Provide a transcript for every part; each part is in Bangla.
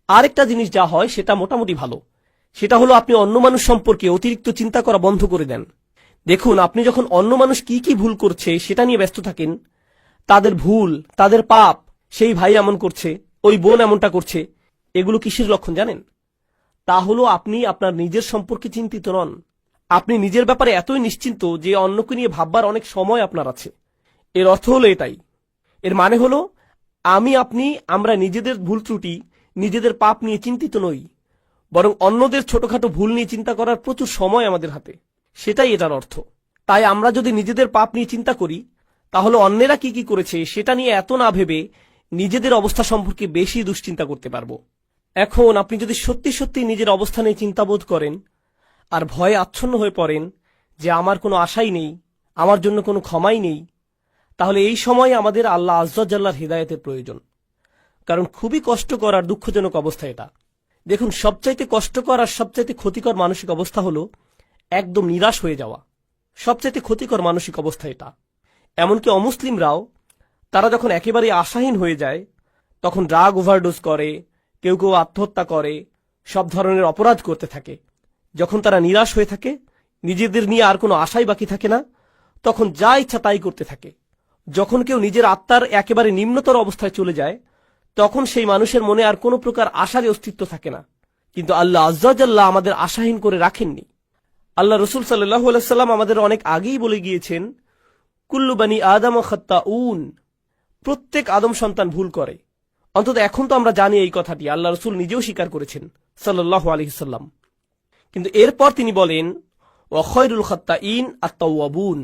আরেকটা জিনিস যা হয় সেটা মোটামুটি ভালো, সেটা হলো আপনি অন্য মানুষ সম্পর্কে অতিরিক্ত চিন্তা করা বন্ধ করে দেন। দেখুন, আপনি যখন অন্য মানুষ কি কি ভুল করছে সেটা নিয়ে ব্যস্ত থাকেন, তাদের ভুল, তাদের পাপ, সেই ভাই এমন করছে, ওই বোন এমনটা করছে, এগুলো কিসের লক্ষণ জানেন? তা হলো আপনি আপনার নিজের সম্পর্কে চিন্তিত নন। আপনি নিজের ব্যাপারে এতই নিশ্চিন্ত যে অন্যকে নিয়ে ভাববার অনেক সময় আপনার আছে। এর অর্থ হলো এটাই। এর মানে হলো আমরা নিজেদের ভুল ত্রুটি, নিজেদের পাপ নিয়ে চিন্তিত নই, বরং অন্যদের ছোটখাটো ভুল নিয়ে চিন্তা করার প্রচুর সময় আমাদের হাতে, সেটাই এটার অর্থ। তাই আমরা যদি নিজেদের পাপ নিয়ে চিন্তা করি, তাহলে অন্যেরা কি কি করেছে সেটা নিয়ে এত না ভেবে নিজেদের অবস্থা সম্পর্কে বেশি দুশ্চিন্তা করতে পারবো। এখন আপনি যদি সত্যি সত্যি নিজের অবস্থানে চিন্তাবোধ করেন আর ভয়ে আচ্ছন্ন হয়ে পড়েন যে আমার কোনো আশাই নেই, আমার জন্য কোনো ক্ষমাই নেই, তাহলে এই সময় আমাদের আল্লাহ আজ্জা জাল্লার হৃদায়তের প্রয়োজন। কারণ খুবই কষ্টকর আর দুঃখজনক অবস্থা এটা। দেখুন, সবচাইতে কষ্টকর আর সবচাইতে ক্ষতিকর মানসিক অবস্থা হলো একদম নিরাশ হয়ে যাওয়া। সবচাইতে ক্ষতিকর মানসিক অবস্থা এটা। এমনকি অমুসলিমরাও তারা যখন একেবারে আশাহীন হয়ে যায়, তখন ড্রাগ ওভারডোজ করে, কেউ কেউ আত্মহত্যা করে, সব ধরনের অপরাধ করতে থাকে। যখন তারা নিরাশ হয়ে থাকে, নিজেদের নিয়ে আর কোনো আশাই বাকি থাকে না, তখন যা ইচ্ছা তাই করতে থাকে। যখন কেউ নিজের আত্মার একেবারে নিম্নতর অবস্থায় চলে যায়, তখন সেই মানুষের মনে আর কোনো প্রকার আশারই অস্তিত্ব থাকে না। কিন্তু আল্লাহ আজ্জা জাল্লাহ আমাদের আশাহীন করে রাখেননি। আল্লাহ রসুল সাল্লাল্লাহু আলাইহি সাল্লাম আমাদের অনেক আগেই বলে গিয়েছেন, কুল্লু বানি আদম খাত্তাউন, প্রত্যেক আদম সন্তান ভুল করে। অন্তত এখন তো আমরা জানি এই কথাটি, আল্লাহ রসুল নিজেও স্বীকার করেছেন সাল্লাল্লাহু আলাইহি সাল্লাম। কিন্তু এরপর তিনি বলেন, ওয়া খায়রুল খাত্তাইন আত-তাওয়াবুন,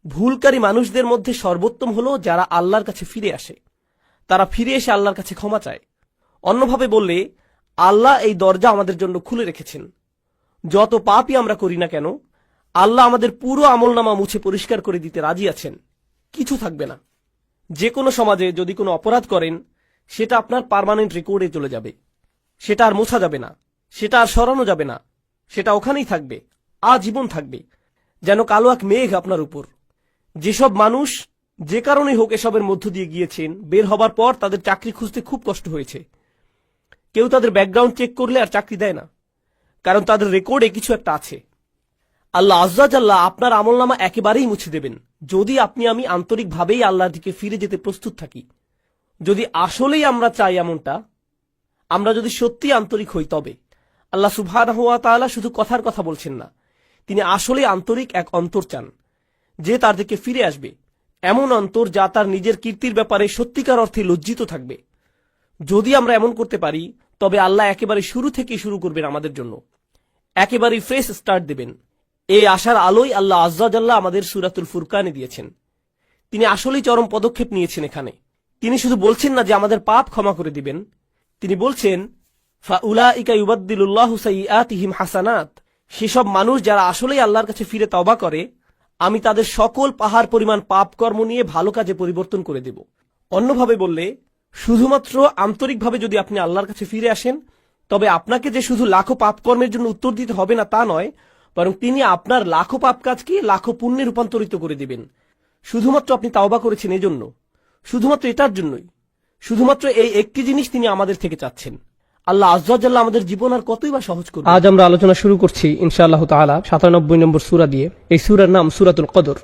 ভুলকারী মানুষদের মধ্যে সর্বোত্তম হলো যারা আল্লাহর কাছে ফিরে আসে, তারা ফিরে এসে আল্লাহর কাছে ক্ষমা চায়। অন্যভাবে বললে, আল্লাহ এই দরজা আমাদের জন্য খুলে রেখেছেন। যত পাপই আমরা করি না কেন, আল্লাহ আমাদের পুরো আমলনামা মুছে পরিষ্কার করে দিতে রাজি আছেন, কিছু থাকবে না। যে কোনো সমাজে যদি কোনো অপরাধ করেন, সেটা আপনার পার্মানেন্ট রেকর্ডে চলে যাবে, সেটা আর মোছা যাবে না, সেটা আর সরানো যাবে না, সেটা ওখানেই থাকবে, আজীবন থাকবে, যেন কালো এক মেঘ আপনার উপর। যেসব মানুষ যে কারণেই হোক এসবের মধ্য দিয়ে গিয়েছেন, বের হবার পর তাদের চাকরি খুঁজতে খুব কষ্ট হয়েছে। কেউ তাদের ব্যাকগ্রাউন্ড চেক করলে আর চাকরি দেয় না, কারণ তাদের রেকর্ডে কিছু একটা আছে। আল্লাহ আজ্জা জাল্লাহ আপনার আমলনামা একেবারেই মুছে দেবেন, যদি আমি আন্তরিকভাবেই আল্লাহর দিকে ফিরে যেতে প্রস্তুত থাকি। যদি আসলেই আমরা চাই এমনটা, আমরা যদি সত্যি আন্তরিক হই, তবে আল্লাহ সুবহানাহু ওয়া তাআলা শুধু কথার কথা বলছেন না, তিনি আসলে আন্তরিক এক অন্তর চান, যে তার দিকে ফিরে আসবে। এমন অন্তর যা তার নিজের কীর্তির ব্যাপারে সত্যিকার অর্থে লজ্জিত থাকবে। যদি আমরা এমন করতে পারি, তবে আল্লাহ একেবারে শুরু থেকেই শুরু করবেন আমাদের জন্য, একেবারে ফ্রেশ স্টার্ট দেবেন। এই আশার আলোই আল্লাহ আজ্জা জাল্লাহ আমাদের সূরাতুল ফুরকানে দিয়েছেন। তিনি আসলেই চরম পদক্ষেপ নিয়েছেন এখানে। তিনি শুধু বলছেন না যে আমাদের পাপ ক্ষমা করে দিবেন, তিনি বলছেন, ফাউলাইকা ইউবাদদিলুল্লাহু সাইয়্যাতিহিম হাসানাত, সেসব মানুষ যারা আসলেই আল্লাহর কাছে ফিরে তওবা করে, আমি তাদের সকল পাহাড় পরিমাণ পাপ কর্ম নিয়ে ভালো কাজে পরিবর্তন করে দেব। অন্যভাবে বললে, শুধুমাত্র আন্তরিকভাবে যদি আপনি আল্লাহর কাছে ফিরে আসেন, তবে আপনাকে যে শুধু লাখো পাপ কর্মের জন্য উত্তর দিতে হবে না তা নয়, বরং তিনি আপনার লাখো পাপ কাজকে লাখো পুণ্যে রূপান্তরিত করে দিবেন। শুধুমাত্র আপনি তাওবা করেছেন এজন্য, শুধুমাত্র এটার জন্যই, শুধুমাত্র এই একটি জিনিস তিনি আমাদের থেকে চাচ্ছেন। আল্লাহ আজ্জা জাল্লাহ আমাদের জীবন আর কতই বা সহজ করবে। আজ আমরা আলোচনা শুরু করছি ইনশাআল্লাহ তাআলা ৯৭ নম্বর সূরা দিয়ে। এই সূরার নাম সূরাতুল কদর।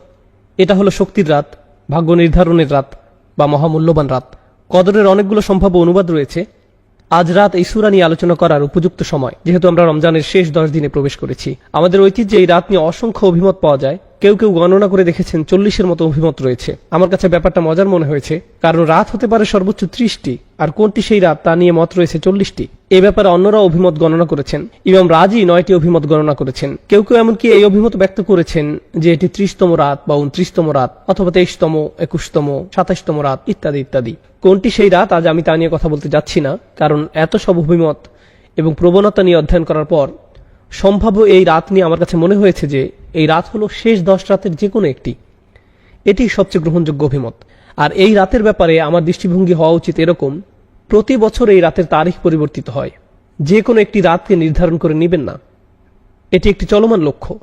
এটা হলো শক্তির রাত, ভাগ্য নির্ধারণের রাত বা মহামূল্যবান রাত। কদরের অনেকগুলো সম্ভাব্য অনুবাদ রয়েছে। আজ রাত এই সূরা নিয়ে আলোচনা করার উপযুক্ত সময়, যেহেতু আমরা রমজানের শেষ ১০ দিনে প্রবেশ করেছি। আমাদের ঐতিহ্যে এই রাত নিয়ে অসংখ্য অভিমত পাওয়া যায়। কেউ কেউ গণনা করে দেখেছেন ৪০-এর মতো অভিমত রয়েছে। আমার কাছে ব্যাপারটা মজার মনে হয়েছে, কারণ রাত হতে পারে সর্বোচ্চ ৩০টি, আর কোনটি সেই রাত তা নিয়ে মত রয়েছে ৪০টি। এ ব্যাপারে অন্যরা অভিমত গণনা করেছেন। ইমাম রাজি ৯টি অভিমত গণনা করেছেন। কেউ কেউ এমনকি এই অভিমত ব্যক্ত করেছেন যে এটি ৩০তম রাত বা ২৯তম রাত, অথবা ২৩তম, ২১তম, ২৭তম রাত ইত্যাদি ইত্যাদি। কোনটি সেই রাত আজ আমি তা নিয়ে কথা বলতে যাচ্ছি না, কারণ এত সব অভিমত এবং প্রবণতা নিয়ে অধ্যয়ন করার পর সম্ভাব্য এই রাত নিয়ে আমার কাছে মনে হয়েছে যে এই রাত হলো শেষ ১০ রাতের যে কোনো একটি। এটি সবচেয়ে গ্রহণযোগ্য অভিমত। আর এই রাতের ব্যাপারে আমার দৃষ্টিভঙ্গি হওয়া উচিত এরকম, প্রতি বছর এই রাতের তারিখ পরিবর্তিত হয়। যে কোনো একটি রাতকে নির্ধারণ করে নেবেন না, এটি একটি চলমান লক্ষ্য।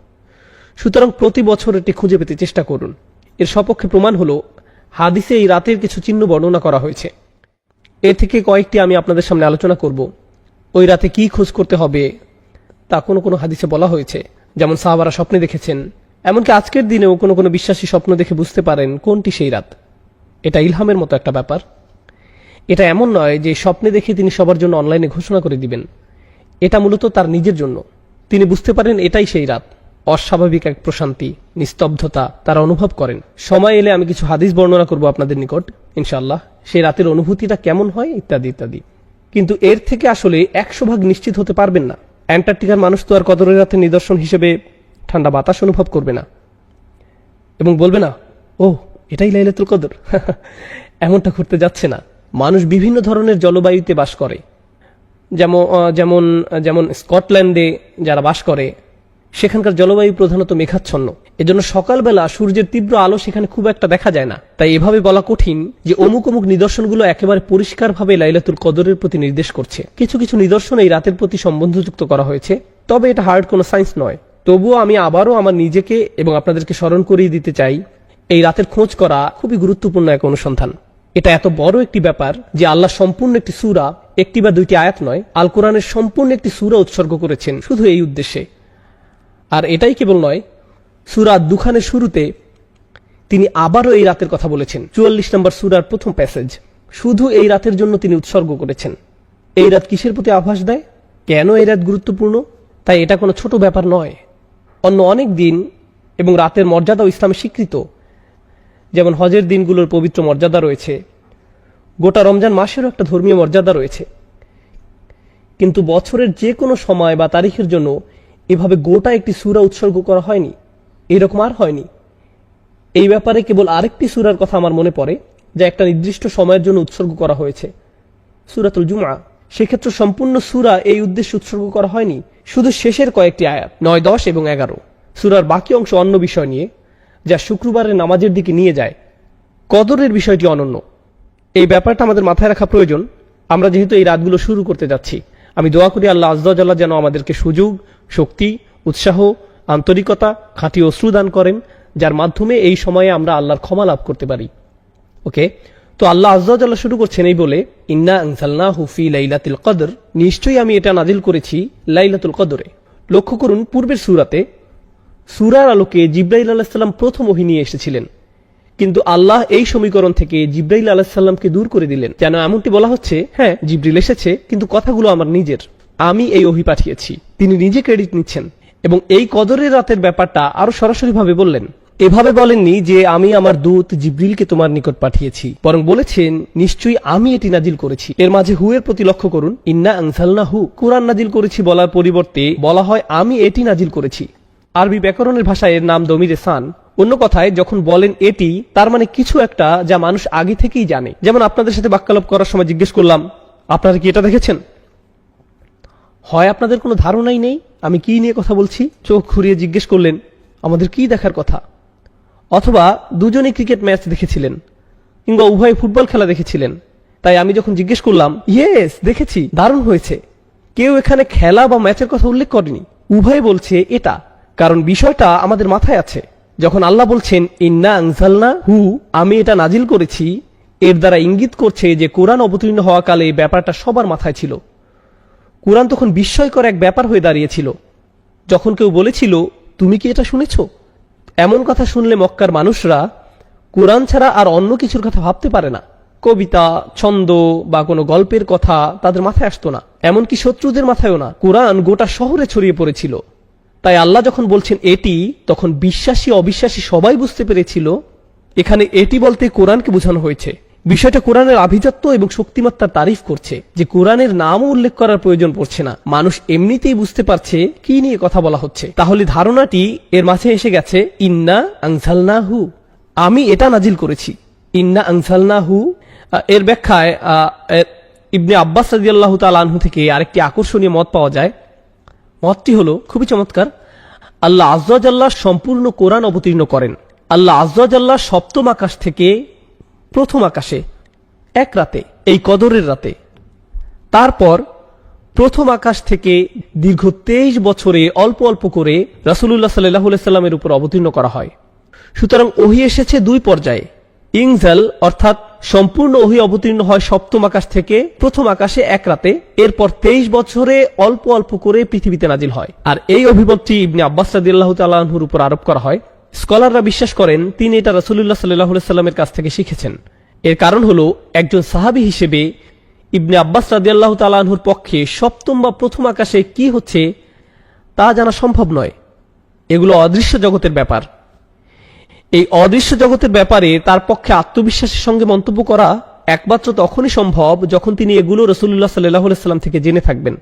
সুতরাং প্রতি বছর এটি খুঁজে পেতে চেষ্টা করুন। এর সপক্ষে প্রমাণ হলো হাদিসে এই রাতের কিছু চিহ্ন বর্ণনা করা হয়েছে। এ থেকে কয়েকটি আমি আপনাদের সামনে আলোচনা করব। ওই রাতে কি খোঁজ করতে হবে তা কোনো কোনো হাদিসে বলা হয়েছে। যেমন সাহাবারা স্বপ্নে দেখেছেন, এমনকি আজকের দিনেও কোনো কোনো বিশ্বাসী স্বপ্ন দেখে বুঝতে পারেন কোনটি সেই রাত। এটা ইলহামের মতো একটা ব্যাপার। এটা এমন নয় যে স্বপ্নে দেখে তিনি সবার জন্য অনলাইনে ঘোষণা করে দিবেন। এটা মূলত তার নিজের জন্য। তিনি বুঝতে পারেন এটাই সেই রাত। অস্বাভাবিক এক প্রশান্তি, নিস্তব্ধতা তারা অনুভব করেন। সময় এলে আমি কিছু হাদিস বর্ণনা করব আপনাদের নিকট ইনশাআল্লাহ, সেই রাতের অনুভূতিটা কেমন হয় ইত্যাদি ইত্যাদি। কিন্তু এর থেকে আসলে 100% নিশ্চিত হতে পারবেন না। অ্যান্টার্কটিকার মানুষ তো আর কদরের রাতের নিদর্শন হিসেবে ঠান্ডা বাতাস অনুভব করবে না এবং বলবে না ও এটাই লাইলাতুল কদর। এমনটা করতে যাচ্ছে না। মানুষ বিভিন্ন ধরনের জলবায়ুতে বাস করে। যেমন যেমন যেমন স্কটল্যান্ডে যারা বাস করে সেখানকার জলবায়ু প্রধানত মেঘাচ্ছন্ন। এজন্য সকালবেলা সূর্যের তীব্র আলো সেখানে খুব একটা দেখা যায় না। তাই এভাবে বলা কঠিন যে অমুক অমুক নিদর্শনগুলো একেবারে পরিষ্কারভাবে লাইলাতুল কদরের প্রতি নির্দেশ করছে। কিছু কিছু নিদর্শন এই রাতের প্রতি সম্বন্ধযুক্ত করা হয়েছে, তবে এটা হার্ড কোনো সায়েন্স নয়। তবুও আমি আবারও আমার নিজেকে এবং আপনাদেরকে স্মরণ করিয়ে দিতে চাই, এই রাতের খোঁজ করা খুবই গুরুত্বপূর্ণ এক অনুসন্ধান। এটা এত বড় একটি ব্যাপার যে আল্লাহ সম্পূর্ণ একটি সূরা, একটি বা দুইটি আয়াত নয়, আল কোরআনের সম্পূর্ণ একটি সূরা উৎসর্গ করেছেন শুধু এই উদ্দেশ্যে। আর এটাই কেবল নয়, সূরা দুখানের শুরুতে তিনি আবারও এই রাতের কথা বলেছেন। 44 নম্বর সূরার প্রথম প্যাসেজ শুধু এই রাতের জন্য তিনি উৎসর্গ করেছেন। এই রাত কিসের প্রতি আভাস দেয়, কেন এই রাত গুরুত্বপূর্ণ? তাই এটা কোনো ছোট ব্যাপার নয়। অন্য অনেক দিন এবং রাতের মর্যাদাও ইসলামে স্বীকৃত। যেমন হজের দিনগুলোর পবিত্র মর্যাদা রয়েছে, গোটা রমজান মাসেরও একটা ধর্মীয় মর্যাদা রয়েছে। কিন্তু বছরের যে কোনো সময় বা তারিখের জন্য এভাবে গোটা একটি সূরা উৎসর্গ করা হয়নি, এরকম আর হয়নি। এই ব্যাপারে কেবল আরেকটি সূরার কথা আমার মনে পড়ে, যা একটা নির্দিষ্ট সময়ের জন্য উৎসর্গ করা হয়েছে, সূরাতুল জুমআ। সেক্ষেত্রে সম্পূর্ণ সূরা এই উদ্দেশ্যে উৎসর্গ করা হয়নি, শুধু শেষের কয়েকটি আয়াত 9, 10 এবং 11। সূরার বাকি অংশ অন্য বিষয় নিয়ে, যা শুক্রবারের নামাজের দিকে নিয়ে যায়। কদরের বিষয়টি অনন্য। এই ব্যাপারটা আমাদের মাথায় রাখা প্রয়োজন। আমরা যেহেতু এই রাতগুলো শুরু করতে যাচ্ছি, আমি দোয়া করি আল্লাহ আজ্জা ওয়া জাল্লা যেন আমাদেরকে সুযোগ, শক্তি, উৎসাহ, আন্তরিকতা, খাঁটি অশ্রু দান করেন, যার মাধ্যমে এই সময়ে আমরা আল্লাহর ক্ষমা লাভ করতে পারি। ওকে, তো আল্লাহ আজ্জা ওয়া জাল্লা শুরু করছেন এই বলে, ইন্না আনজালনাহু ফি লাইলাতুল কদর, নিশ্চয়ই আমি এটা নাজিল করেছি লাইলাতুল কদরে। লক্ষ্য করুন, পূর্বের সূরাতে সূরার আলোকে জিবরাইল আলাইহিস সালাম প্রথম ওহী নিয়ে এসেছিলেন, কিন্তু আল্লাহ এই সমীকরণ থেকে জিবরাইল আলাইহিস সালামকে দূর করে দিলেন। যেন এমনটি বলা হচ্ছে, হ্যাঁ জিবরিল এসেছে, কিন্তু কথাগুলো আমার নিজের, আমি এই ওহী পাঠিয়েছি। তিনি নিজে ক্রেডিট নিচ্ছেন এবং এই কদরের রাতের ব্যাপারটা আরো সরাসরি ভাবে বললেন। এভাবে বলেননি যে আমি আমার দূত জিবরিলকে তোমার নিকট পাঠিয়েছি, বরং বলেছেন নিশ্চয়ই আমি এটি নাজিল করেছি। এর মাঝে হু এর প্রতি লক্ষ্য করুন। ইন্না আনজালনাহু, কুরআন নাজিল করেছি বলার পরিবর্তে বলা হয় আমি এটি নাজিল করেছি। আরবি ব্যাকরণের ভাষায় এর নাম দমিরে সান। অন্য কথায় যখন বলেন এটি, তার মানে কিছু একটা যা মানুষ আগে থেকেই জানে। যেমন আপনাদের সাথে বাক্যালাপ করার সময় জিজ্ঞেস করলাম, আপনারা কি এটা দেখেছেন? হয় আপনাদের কোনো ধারণাই নেই আমি কি নিয়ে কথা বলছি, চোখ ঘুরিয়ে জিজ্ঞেস করলেন আমাদের কি দেখার কথা, অথবা দুজনেই ক্রিকেট ম্যাচ দেখেছিলেন কিংবা উভয় ফুটবল খেলা দেখেছিলেন। তাই আমি যখন জিজ্ঞেস করলাম ইয়েস দেখেছি, দারুণ হয়েছে, কেউ এখানে খেলা বা ম্যাচের কথা উল্লেখ করেনি। উভয় বলছে এটা, কারণ বিষয়টা আমাদের মাথায় আছে। যখন আল্লাহ বলছেন ইন্না আনজালনা হু, আমি এটা নাজিল করেছি, এর দ্বারা ইঙ্গিত করছে যে কোরআন অবতীর্ণ হওয়া কালে ব্যাপারটা সবার মাথায় ছিল। কোরআন তখন বিস্ময়কর এক ব্যাপার হয়ে দাঁড়িয়েছিল। যখন কেউ বলেছিল তুমি কি এটা শুনেছ, এমন কথা শুনলে মক্কার মানুষরা কোরআন ছাড়া আর অন্য কিছুর কথা ভাবতে পারে না। কবিতা, ছন্দ বা কোনো গল্পের কথা তাদের মাথায় আসতো না, এমনকি শত্রুদের মাথায়ও না। কোরআন গোটা শহরে ছড়িয়ে পড়েছিল। তাই আল্লাহ যখন বলছেন এটি, তখন বিশ্বাসী অবিশ্বাসী সবাই বুঝতে পেরেছিল এখানে এটি বলতে কোরআনকে বোঝানো হয়েছে। বিষয়টা কোরআনের আভিজাত্য এবং শক্তিমত্তার তারিফ করছে, যে কোরআনের নামও উল্লেখ করার প্রয়োজন পড়ছে না, মানুষ এমনিতেই বুঝতে পারছে কি নিয়ে কথা বলা হচ্ছে। তাহলে ধারণাটি এর মাঝে এসে গেছে, ইন্না আনজালনাহু, আমি এটা নাজিল করেছি। ইন্না আনজালনাহু এর ব্যাখ্যায় ইবনে আব্বাস রাদিয়াল্লাহু তাআলা আনহু থেকে আরেকটি আকর্ষণীয় মত পাওয়া যায়। মতটি হলো খুবই চমৎকার। আল্লাহ আজ্জা ওয়া জাল্লা সম্পূর্ণ কোরআন অবতীর্ণ করেন। আল্লাহ আজ্জা ওয়া জাল্লা সপ্তম আকাশ থেকে প্রথম আকাশে এক রাতে, এই কদরের রাতে, তারপর প্রথম আকাশ থেকে দীর্ঘ 23 বছরে অল্প অল্প করে রাসূলুল্লাহ সাল্লাল্লাহু আলাইহি সাল্লামের উপর অবতীর্ণ করা হয়। সুতরাং ওহী এসেছে দুই পর্যায়ে, ইনজাল অর্থাৎ সম্পূর্ণ ওহী অবতীর্ণ হয় সপ্তম আকাশ থেকে প্রথম আকাশে এক রাতে, এরপর 23 বছরে অল্প অল্প করে পৃথিবীতে নাজিল হয়। আর এই অভিমতটি ইবনে আব্বাস রাদিয়াল্লাহু তাআলা আনহুর উপর আরোপ করা হয়। স্কলাররা বিশ্বাস করেন তিনি এটা রাসূলুল্লাহ সাল্লাল্লাহু আলাইহি সাল্লামের কাছ থেকে শিখেছেন। এর কারণ হলো একজন সাহাবী হিসেবে ইবনে আব্বাস রাদিয়াল্লাহু তাআলা আনহুর পক্ষে সপ্তম বা প্রথম আকাশে কি হচ্ছে তা জানা সম্ভব নয়। এগুলো অদৃশ্য জগতের ব্যাপার। এই অদৃশ্য জগতের ব্যাপারে তার পক্ষে আত্মবিশ্বাসের সঙ্গে মন্তব্য করা একমাত্র তখনই সম্ভব যখন তিনি এগুলো রাসূলুল্লাহ সাল্লাল্লাহু আলাইহি সাল্লাম থেকে জেনে থাকবেন।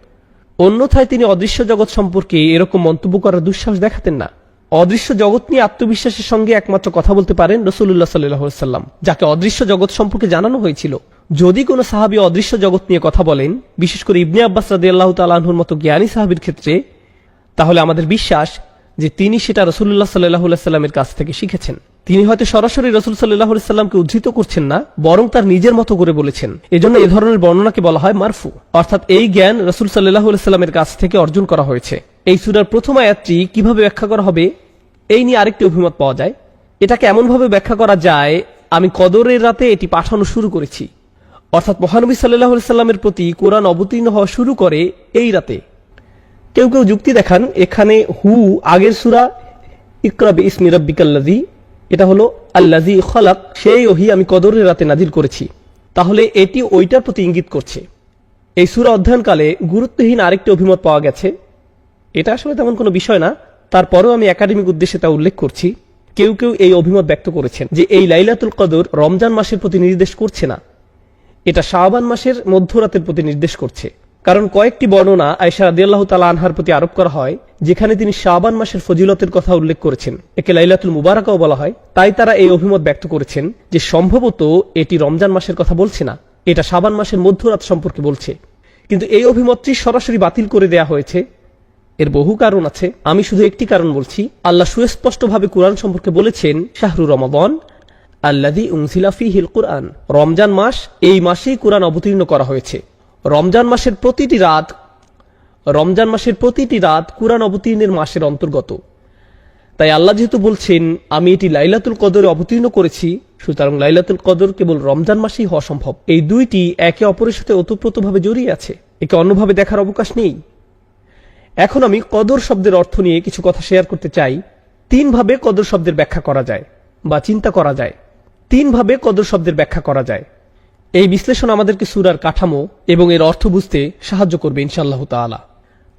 অন্যথায় তিনি অদৃশ্য জগৎ সম্পর্কে এরকম মন্তব্য করার দুঃসাহস দেখাতেন না। অদৃশ্য জগৎ নিয়ে আত্মবিশ্বাসের সঙ্গে একমাত্র কথা বলতে পারেন রাসূলুল্লাহ সাল্লাল্লাহু আলাইহি সাল্লাম, যাকে অদৃশ্য জগৎ সম্পর্কে জানানো হয়েছিল। যদি কোনো সাহাবী অদৃশ্য জগৎ নিয়ে কথা বলেন, বিশেষ করে ইবনে আব্বাস রাদিয়াল্লাহু তাআলা আনহুর মতো জ্ঞানী সাহাবীর ক্ষেত্রে, তাহলে আমাদের বিশ্বাস যে তিনি সেটা রাসূলুল্লাহ সাল্লাল্লাহু আলাইহি সাল্লামের কাছ থেকে শিখেছেন। তিনি হয়তো সরাসরি রাসূল সাল্লাল্লাহু আলাইহি সাল্লামকে উদ্ধৃত করছেন না, বরং তার নিজের মতো করে বলেছেন। এজন্য এই ধরনের বর্ণনাকে বলা হয় মারফু, অর্থাৎ এই জ্ঞান রাসূল সাল্লাল্লাহু আলাইহি সাল্লামের কাছ থেকে অর্জন করা হয়েছে। এই সূরার প্রথম আয়াতটি কিভাবে ব্যাখ্যা করা হবে এই নিয়ে আরেকটি অভিমত পাওয়া যায়। এটাকে এমনভাবে ব্যাখ্যা করা যায়, আমি কদরের রাতে এটি পাঠানো শুরু করেছি, অর্থাৎ মহানবী সাল্লাল্লাহু আলাইহি সাল্লামের প্রতি কোরআন অবতীর্ণ হওয়া শুরু করে এই রাতে। কেউ কেউ যুক্তি দেখান এখানে হু আগের সূরা ইকরা বিইসমি রাব্বিকাল্লাযী, এটা হলো আল্লাযী খালাক, সেই ওহী আমি কদরের রাতে নাজিল করেছি। তাহলে এটি ওইটার প্রতি ইঙ্গিত করছে। এই সূরা অধ্যয়নকালে গুরুত্বহীন আরেকটি অভিমত পাওয়া গেছে। এটা আসলে তেমন কোনো বিষয় না, তারপরেও আমি একাডেমিক উদ্দেশ্যে তা উল্লেখ করছি। কেউ কেউ এই অভিমত ব্যক্ত করেছেন যে এই লাইলাতুল কদর রমজান মাসের প্রতি নির্দেশ করছে না, এটা শাবান মাসের মধ্যরাতের প্রতি নির্দেশ করছে। কারণ কয়েকটি বর্ণনা আয়েশা রাদিয়াল্লাহু তাআলা আনহার প্রতি আরোপ করা হয়, যেখানে তিনি শাবান মাসের ফজিলতের কথা উল্লেখ করেছেন, একে লাইলাতুল মুবারাকাও বলা হয়। তাই তারা এই অভিমত ব্যক্ত করেছেন যে সম্ভবত এটি রমজান মাসের কথা বলছে না, এটা শাবান মাসের মধ্যরাত সম্পর্কে বলছে। কিন্তু এই অভিমতটি সরাসরি বাতিল করে দেয়া হয়েছে। এর বহু কারণ আছে, আমি শুধু একটি কারণ বলছি। আল্লাহ সুস্পষ্টভাবে কুরআন সম্পর্কে বলেছেন, শাহরু রমাদান আল্লাযী উনজিলা ফীহিল কুরআন, রমজান মাস, এই মাসেই কুরআন অবতীর্ণ করা হয়েছে। রমজান মাসের প্রতিটি রাত কুরআন অবতীর্ণের মাসের অন্তর্গত। তাই আল্লাহ যেহেতু বলছেন আমি এটি লাইলাতুল কদরে অবতীর্ণ করেছি, সুতরাং লাইলাতুল কদর কেবল রমজান মাসেই হওয়া সম্ভব। এই দুইটি একে অপরের সাথে ওতপ্রোতভাবে জড়িয়ে আছে, একে অন্যভাবে দেখার অবকাশ নেই। এখন আমি কদর শব্দের অর্থ নিয়ে কিছু কথা শেয়ার করতে চাই। 3 ভাবে কদর শব্দের ব্যাখ্যা করা যায় বা চিন্তা করা যায়। 3 ভাবে কদর শব্দের ব্যাখ্যা করা যায়। এই বিশ্লেষণ আমাদেরকে সূরার কাঠামো এবং এর অর্থ বুঝতে সাহায্য করবে ইনশাআল্লাহ তাআলা।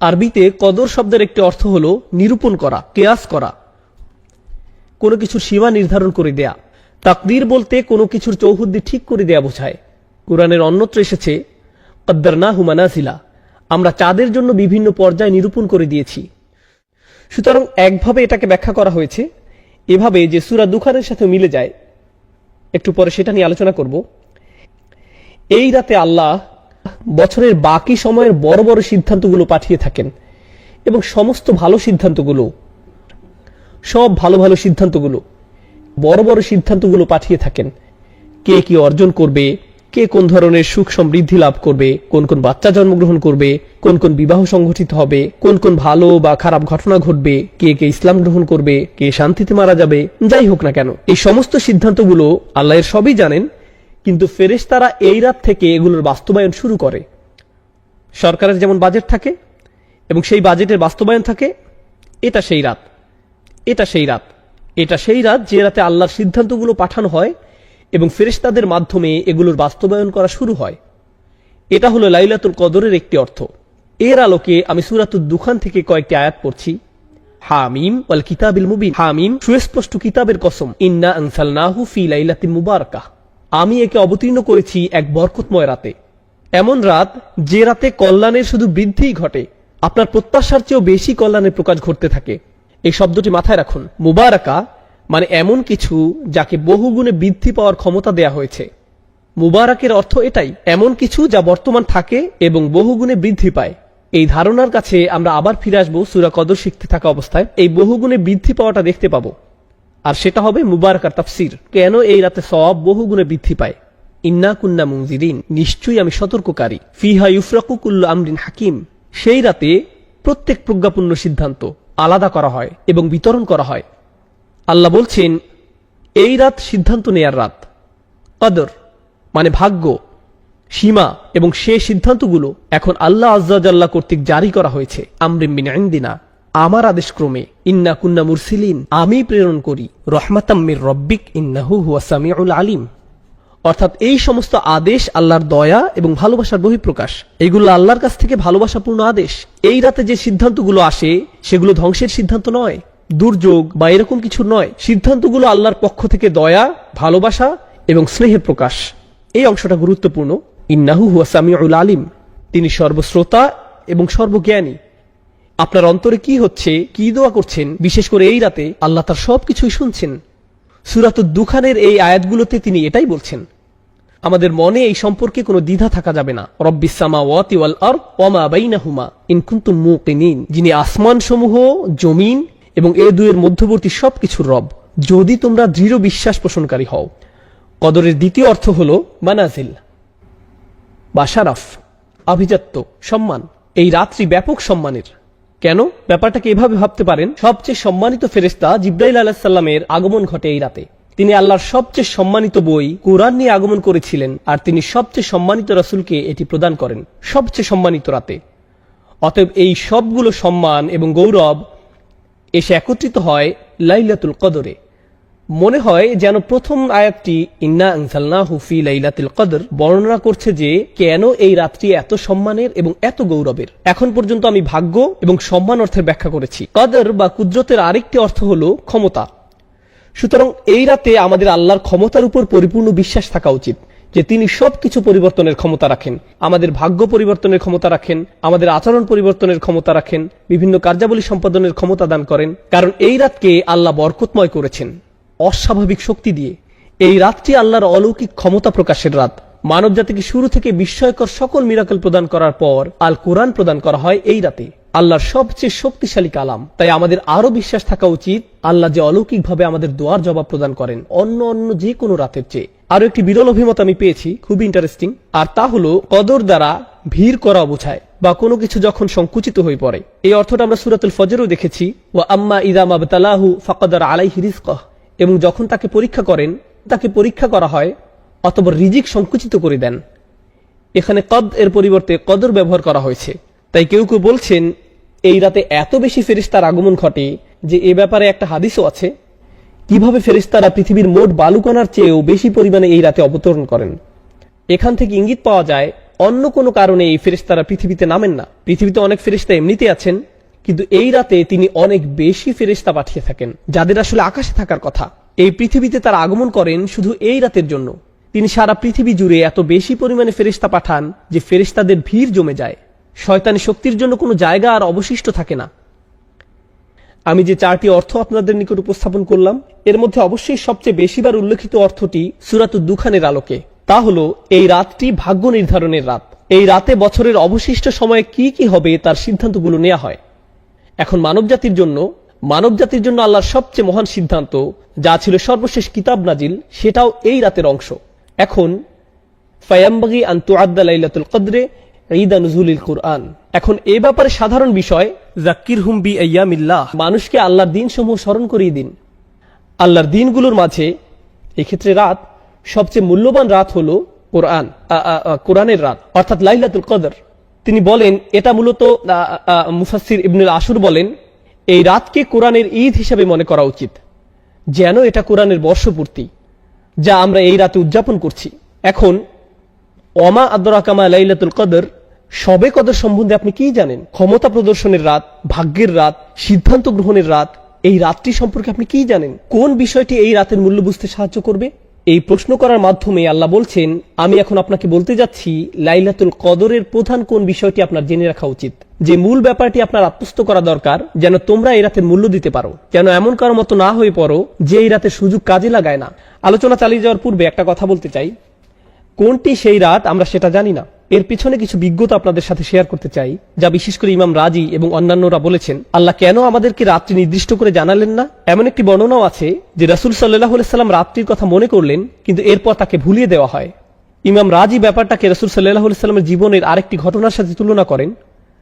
আরবিতে কদর শব্দের একটি অর্থ হলো নিরূপণ করা, কিয়াস করা, কোনো কিছুর সীমা নির্ধারণ করে দেয়া। তাকদীর বলতে কোনো কিছুর চৌহদ্দি ঠিক করে দেয়া বোঝায়। কুরআনের অন্যত্র এসেছে কদ্দারনাহু মানাজিলা, আমরা চাঁদের জন্য বিভিন্ন পর্যায় নিরূপণ করে দিয়েছি। সুতরাং একভাবে এটাকে ব্যাখ্যা করা হয়েছে এভাবে যে সূরা দুখানের সাথে মিলে যায়, একটু পরে সেটা নিয়ে আলোচনা করব। এই রাতে আল্লাহ বছরের বাকি সময়ের বড় বড় সিদ্ধান্তগুলো পাঠিয়ে থাকেন এবং সমস্ত ভালো সিদ্ধান্তগুলো, সব ভালো ভালো সিদ্ধান্তগুলো, বড় বড় সিদ্ধান্তগুলো পাঠিয়ে থাকেন। কে কি অর্জন করবে, কে কোন ধরনের সুখ সমৃদ্ধি লাভ করবে, কোন কোন বাচ্চা জন্মগ্রহণ করবে, কোন কোন বিবাহ সংঘটিত হবে, কোন কোন ভালো বা খারাপ ঘটনা ঘটবে, কে কে ইসলাম গ্রহণ করবে, কে শান্তিতে মারা যাবে, যাই হোক না কেন, এই সমস্ত সিদ্ধান্তগুলো আল্লাহর সবই জানেন। কিন্তু ফেরেশতারা এই রাত থেকে এগুলোর বাস্তবায়ন শুরু করে। সরকারের যেমন বাজেট থাকে এবং সেই বাজেটের বাস্তবায়ন থাকে, এটা সেই রাত, এটা সেই রাত, এটা সেই রাত যে রাতে আল্লাহর সিদ্ধান্তগুলো পাঠানো হয় এবং ফেরেশতাদের মাধ্যমে এগুলোর বাস্তবায়ন করা শুরু হয়। এটা হলো লাইলাতুল কদরের একটি অর্থ। এর আলোকে আমি সূরাতুদ দুখান থেকে কয়েকটি আয়াত পড়ছি। হামিম ওয়াল কিতাবিল মুবিন, হামিম সুস্পষ্ট কিতাবের কসম, ইন্না আনসালনাহু ফি লাইলাতিন মুবারাকাহ, আমি একে অবতীর্ণ করেছি এক বরকতময় রাতে। এমন রাত যে রাতে কল্যাণের শুধু বৃদ্ধিই ঘটে, আপনার প্রত্যাশার চেয়েও বেশি কল্যাণের প্রকাশ ঘটতে থাকে। এই শব্দটি মাথায় রাখুন। মুবারাকা মানে এমন কিছু যাকে বহুগুণে বৃদ্ধি পাওয়ার ক্ষমতা দেয়া হয়েছে। মুবারাকের অর্থ এটাই, এমন কিছু যা বর্তমান থাকে এবং বহুগুণে বৃদ্ধি পায়। এই ধারণার কাছে আমরা আবার ফিরে আসবো সূরা কদর শিখতে থাকা অবস্থায়। এই বহুগুণে বৃদ্ধি পাওয়াটা দেখতে পাবো, আর সেটা হবে মুবারাকার তাফসীর। কেন এই রাতে সওয়াব বহুগুণে বৃদ্ধি পায়? ইন্না কুন্না মুনজিরিন, নিশ্চয়ই আমি সতর্ককারী। ফিহা ইউফরাকু কুল্লু আমরিন হাকিম, সেই রাতে প্রত্যেক প্রজ্ঞাপূর্ণ সিদ্ধান্ত আলাদা করা হয় এবং বিতরণ করা হয়। আল্লাহ বলছেন এই রাত সিদ্ধান্ত নেয়ার রাত। কদর মানে ভাগ্য, সীমা এবং সে সিদ্ধান্তগুলো এখন আল্লাহ আজ্জা ওয়া জাল্লা কর্তৃক জারি করা হয়েছে। আমরিম মিন ইনদিনা, আমার আদেশক্রমে, ইন্না কুন্না মুরসিলিন, আমি প্রেরণ করি, রহমাতাম মির রব্বিক ইন্নাহু হুয়া সামিউল আলিম। অর্থাৎ এই সমস্ত আদেশ আল্লাহর দয়া এবং ভালোবাসার বহিঃপ্রকাশ। এইগুলো আল্লাহর কাছ থেকে ভালোবাসাপূর্ণ আদেশ। এই রাতে যে সিদ্ধান্তগুলো আসে সেগুলো ধ্বংসের সিদ্ধান্ত নয়, দুর্যোগ বা এরকম কিছু নয়। সিদ্ধান্তগুলো আল্লাহর পক্ষ থেকে দয়া, ভালোবাসা এবং স্নেহের প্রকাশ। এই অংশটা গুরুত্বপূর্ণ। ইন্নাহু হুয়া সামিউল আলিম, তিনি সর্বশ্রোতা এবং সর্বজ্ঞানী। আপনার অন্তরে কি হচ্ছে, কি দোয়া করছেন, বিশেষ করে এই রাতে আল্লাহ তার সবকিছুই শুনছেন। সূরাতুদ দুখানের এই আয়াতগুলোতে তিনি এটাই বলছেন। আমাদের মনে এই সম্পর্কে কোনো দ্বিধা থাকা যাবে না। রব্বিস সামাওয়াতি ওয়াল আরদ ওয়া মা বাইনাহুমা ইন কুনতুম মুকিনিন, যিনি আসমানসমূহ, জমিন এবং এ দুয়ের মধ্যবর্তী সবকিছুর রব, যদি তোমরা দৃঢ় বিশ্বাস পোষণকারী হও। কদরের দ্বিতীয় অর্থ হল মানাজিল বা শারাফ, আভিজাত্য, সম্মান। এই রাত্রি ব্যাপক সম্মানের। কেন? ব্যাপারটাকে এভাবে ভাবতে পারেন, সবচেয়ে সম্মানিত ফেরেশতা জিবরাইল আলাইহিস সালামের আগমন ঘটে এই রাতে। তিনি আল্লাহর সবচেয়ে সম্মানিত বই কুরআন নিয়ে আগমন করেছিলেন, আর তিনি সবচেয়ে সম্মানিত রাসূলকে এটি প্রদান করেন সবচেয়ে সম্মানিত রাতে। অতএব এই সবগুলো সম্মান এবং গৌরব এসে একত্রিত হয় লাইলাতুল কদরে। মনে হয় যেন প্রথম আয়াতটি ইন্না আনজালনাহু ফি লাইলাতুল কদর বর্ণনা করছে যে কেন এই রাত্রি এত সম্মানের এবং এত গৌরবের। এখন পর্যন্ত আমি ভাগ্য এবং সম্মান অর্থের ব্যাখ্যা করেছি। কদর বা কুদরতের আরেকটি অর্থ হলো ক্ষমতা। সুতরাং এই রাতে আমাদের আল্লাহর ক্ষমতার উপর পরিপূর্ণ বিশ্বাস থাকা উচিত যে তিনি সবকিছু পরিবর্তনের ক্ষমতা রাখেন। আমাদের ভাগ্য পরিবর্তনের ক্ষমতা রাখেন, আমাদের আচরণ পরিবর্তনের ক্ষমতা রাখেন, বিভিন্ন কার্যাবলী সম্পাদনের ক্ষমতা দান করেন। কারণ এই রাতকে আল্লাহ বরকতময় করেছেন অস্বাভাবিক শক্তি দিয়ে। এই রাতটি আল্লাহর অলৌকিক ক্ষমতা প্রকাশের রাত। মানব জাতিকে শুরু থেকে বিস্ময়কর সকল মিরাকল প্রদান করার পর আল কোরআন প্রদান করা হয় এই রাতে, আল্লাহর সবচেয়ে শক্তিশালী কালাম। তাই আমাদের আরো বিশ্বাস থাকা উচিত আল্লাহ যে অলৌকিকভাবে আমাদের দোয়ার জবাব প্রদান করেন অন্য যে কোনো রাতের চেয়ে। আরো একটি বিরল অভিমত আমি পেয়েছি, খুবই ইন্টারেস্টিং, আর তা হলো কদর দ্বারা ভিড় করা বোঝায় বা কোনো কিছু যখন সংকুচিত হয়ে পড়ে। এই অর্থটা আমরা সূরাতুল ফজরেও দেখেছি, ওয়া আম্মা ইযা মাবতালাহু ফাকাদার আলাইহি রিজকাহ, এবং যখন তাকে পরীক্ষা করা হয় অথবা রিজিক সংকুচিত করে দেন। এখানে কদ এর পরিবর্তে কদর ব্যবহার করা হয়েছে। তাই কেউ কেউ বলছেন এই রাতে এত বেশি ফেরেশতার আগমন ঘটে যে এ ব্যাপারে একটা হাদিসও আছে, কিভাবে ফেরেশতারা পৃথিবীর মোট বালুকণার চেয়েও বেশি পরিমাণে এই রাতে অবতরণ করেন। এখান থেকে ইঙ্গিত পাওয়া যায় অন্য কোনো কারণে এই ফেরেশতারা পৃথিবীতে নামেন না। পৃথিবীতে অনেক ফেরেশতা এমনিতে আছেন, কিন্তু এই রাতে তিনি অনেক বেশি ফেরেশতা পাঠিয়ে থাকেন যাদের আসলে আকাশে থাকার কথা। এই পৃথিবীতে তারা আগমন করেন শুধু এই রাতের জন্য। তিনি সারা পৃথিবী জুড়ে এত বেশি পরিমাণে ফেরেশতা পাঠান যে ফেরেশতাদের ভিড় জমে যায়, শয়তানি শক্তির জন্য কোনো জায়গা আর অবশিষ্ট থাকে না। আমি যে চারটি অর্থ আপনাদের নিকট উপস্থাপন করলাম এর মধ্যে অবশ্যই সবচেয়ে বেশিবার উল্লেখিত অর্থটি সূরাতুদ দুখানের আলোকে। তা হলো এই রাতটি ভাগ্য নির্ধারণের রাত। এই রাতে বছরের অবশিষ্ট সময়ে কি কি হবে তার সিদ্ধান্তগুলো নেওয়া হয়। এখন মানবজাতির জন্য আল্লাহর সবচেয়ে মহান সিদ্ধান্ত, যা ছিল সর্বশেষ কিতাব নাজিল, সেটাও এই রাতের অংশ। এখন ফায়ামবাগি আন তুআদ্দা লাইলাতুল কদরে ঈদা নুজুলিল কুরআন। এখন এই ব্যাপারে সাধারণ বিষয়, যাক্কিরহুম বিআইয়ামিল্লাহ, মানুষকে আল্লাহর দিনসমূহ স্মরণ করিয়ে দিন। আল্লাহর দিনগুলোর মাঝে এক্ষেত্রে রাত, সবচেয়ে মূল্যবান রাত হলো কোরআনের রাত, অর্থাৎ লাইলাতুল কদর। তিনি বলেন এটা মূলত মুফাসসির ইবনুল আশুর বলেন এই রাতকে কোরআনের ঈদ হিসেবে মনে করা উচিত, যেন এটা কোরআনের বর্ষপূর্তি যা আমরা এই রাতে উদযাপন করছি। এখন ওমা আদরাকা মা লাইলাতুল কদর, শবে কদর সম্বন্ধে আপনি কি জানেন? ক্ষমতা প্রদর্শনের রাত, ভাগ্যের রাত, সিদ্ধান্ত গ্রহণের রাত। এই রাতটি সম্পর্কে আপনি কি জানেন? কোন বিষয়টি এই রাতের মূল্য বুঝতে সাহায্য করবে? এই প্রশ্ন করার মাধ্যমে আল্লাহ বলছেন আমি এখন আপনাকে বলতে যাচ্ছি লাইলাতুল কদরের প্রধান কোন বিষয়টি আপনার জেনে রাখা উচিত, যে মূল ব্যাপারটি আপনার আত্মস্থ করা দরকার, যেন তোমরা এই রাতের মূল্য দিতে পারো, যেন এমন কারো মতো না হয়ে পড়ো যে এই রাতের সুযোগ কাজে লাগায় না। আলোচনা চালিয়ে যাওয়ার পূর্বে একটা কথা বলতে চাই, কোনটি সেই রাত আমরা সেটা জানি না। এর পিছনে কিছু বিজ্ঞতা আপনাদের সাথে শেয়ার করতে চাই, যা বিশেষ করে ইমাম রাজি এবং অন্যান্যরা বলেছেন। আল্লাহ কেন আমাদেরকে রাত্রি নির্দিষ্ট করে জানালেন না? এমন একটি বর্ণনাও আছে যে রাসূল সাল্লাল্লাহু আলাইহি সাল্লাম রাত্রির কথা মনে করলেন, কিন্তু এরপর তাকে ভুলিয়ে দেওয়া হয়। ইমাম রাজি ব্যাপারটাকে রাসূল সাল্লাল্লাহু আলাইহি সাল্লামের জীবনের আরেকটি ঘটনার সাথে তুলনা করেন।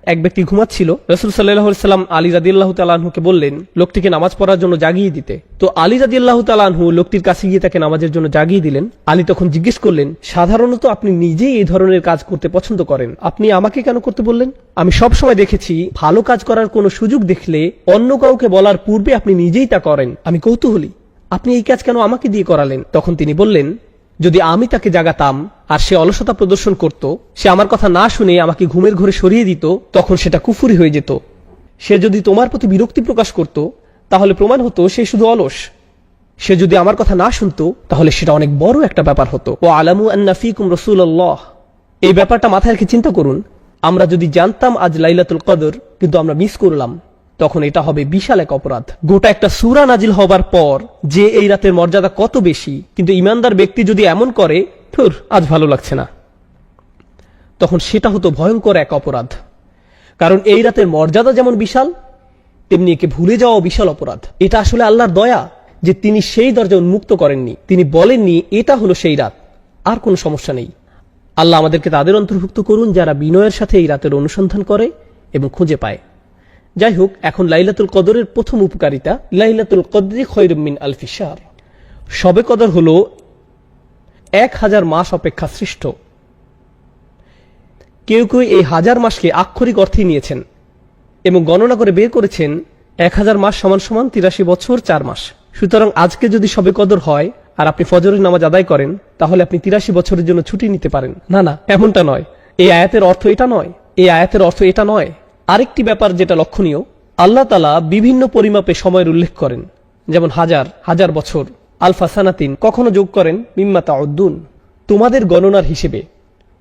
এক ব্যক্তি ঘুমাচ্ছিল। রাসূল সাল্লাল্লাহু আলাইহি সাল্লাম আলী রাদিয়াল্লাহু তাআলা আনহুকে বললেন লোকটিকে নামাজ পড়ার জন্য জাগিয়ে দিতে। তো আলী রাদিয়াল্লাহু তাআলা আনহু লোকটির কাছে গিয়ে তাকে নামাজের জন্য জাগিয়ে দিলেন। আলী তখন জিজ্ঞেস করলেন, সাধারণত আপনি নিজেই এই ধরনের কাজ করতে পছন্দ করেন, আপনি আমাকে কেন করতে বললেন? আমি সব সময় দেখেছি ভালো কাজ করার কোনো সুযোগ দেখলে অন্য কাউকে বলার পূর্বে আপনি নিজেই তা করেন। আমি কৌতূহলী, আপনি এই কাজ কেন আমাকে দিয়ে করালেন? তখন তিনি বললেন, যদি আমি তাকে জাগাতাম আর সে অলসতা প্রদর্শন করত, সে আমার কথা না শুনে আমাকে ঘুমের ঘরে সরিয়ে দিত, তখন সেটা কুফরি হয়ে যেত। সে যদি তোমার প্রতি বিরক্তি প্রকাশ করত, তাহলে প্রমাণ হতো সে শুধু অলস। সে যদি আমার কথা না শুনতো, তাহলে সেটা অনেক বড় একটা ব্যাপার হতো। ও আলামু আন্না ফীকুম রাসূলুল্লাহ, এই ব্যাপারটা মাথায় রেখে চিন্তা করুন, আমরা যদি জানতাম আজ লাইলাতুল কদর কিন্তু আমরা মিস করলাম, তখন এটা হবে বিশাল এক অপরাধ। গোটা একটা সূরা নাজিল হবার পর যে এই রাতের মর্যাদা কত বেশি, কিন্তু ইমানদার ব্যক্তি যদি এমন করে, ধুর আজ ভালো লাগছে না, তখন সেটা হতো ভয়ঙ্কর এক অপরাধ। কারণ এই রাতের মর্যাদা যেমন বিশাল, তেমনি একে ভুলে যাওয়া বিশাল অপরাধ। এটা আসলে আল্লাহর দয়া যে তিনি সেই দরজা উন্মুক্ত করেননি, তিনি বলেননি এটা হলো সেই রাত, আর কোনো সমস্যা নেই। আল্লাহ আমাদেরকে তাদের অন্তর্ভুক্ত করুন যারা বিনয়ের সাথে এই রাতের অনুসন্ধান করে এবং খুঁজে পায়। যাই হোক, এখন লাইলাতুল কদরের প্রথম উপকারিতা, লাইলাতুল কদরি খায়রুম মিন আলফি শাহর। শবে কদর হল 1000 মাস অপেক্ষা শ্রেষ্ঠ। কেউ কেউ এই 1000 মাসকে আক্ষরিক অর্থেই নিয়েছেন এবং গণনা করে বের করেছেন 1000 মাস সমান সমান 83 বছর 4 মাস। সুতরাং আজকে যদি শবে কদর হয় আর আপনি ফজরের নামাজ আদায় করেন, তাহলে আপনি 83 বছরের জন্য ছুটি নিতে পারেন। না না, এমনটা নয়। এই আয়াতের অর্থ এটা নয়, এই আয়াতের অর্থ এটা নয়। আরেকটি ব্যাপার যেটা লক্ষণীয়, আল্লাহ তাআলা বিভিন্ন পরিমাপে সময়ের উল্লেখ করেন, যেমন হাজার বছর, আলফা সানাতিন, কখনো যোগ করেন মিম্মা তাউদ্দুন, তোমাদের গণনার হিসেবে।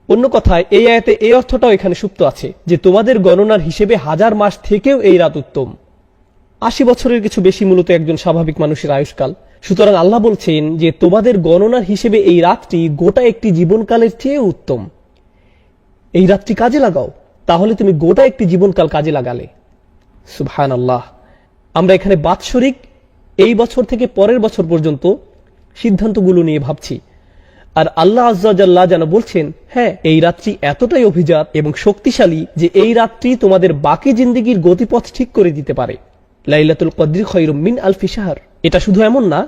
অন্য কথায় এই আয়াতে এই অর্থটাও এখানে সুপ্ত আছে যে তোমাদের গণনার হিসেবে 1000 মাস থেকেও এই রাত উত্তম। 80 বছরের কিছু বেশি মূলত একজন স্বাভাবিক মানুষের আয়ুষ্কাল। সুতরাং আল্লাহ বলছেন যে তোমাদের গণনার হিসেবে এই রাতটি গোটা একটি জীবনকালের চেয়ে উত্তম। এই রাতটি কাজে লাগাও, তাহলে তুমি গোটা একটি জীবনকাল কাজে লাগালে। সুবহানাল্লাহ। আমরা এখানে বাৎসরিক এই বছর থেকে পরের বছর পর্যন্ত সিদ্ধান্তগুলো নিয়ে ভাবছি, আর আল্লাহ আজ্জা জাল্লা যেন বলছেন, হ্যাঁ, এই রাতটি এতটাই অভিজাত এবং শক্তিশালী যে এই রাতটি তোমাদের বাকি জিন্দেগির গতিপথ ঠিক করে দিতে পারে। লাইলাতুল কদরি খায়রুম মিন আলফি শাহর। এটা শুধু এমন না,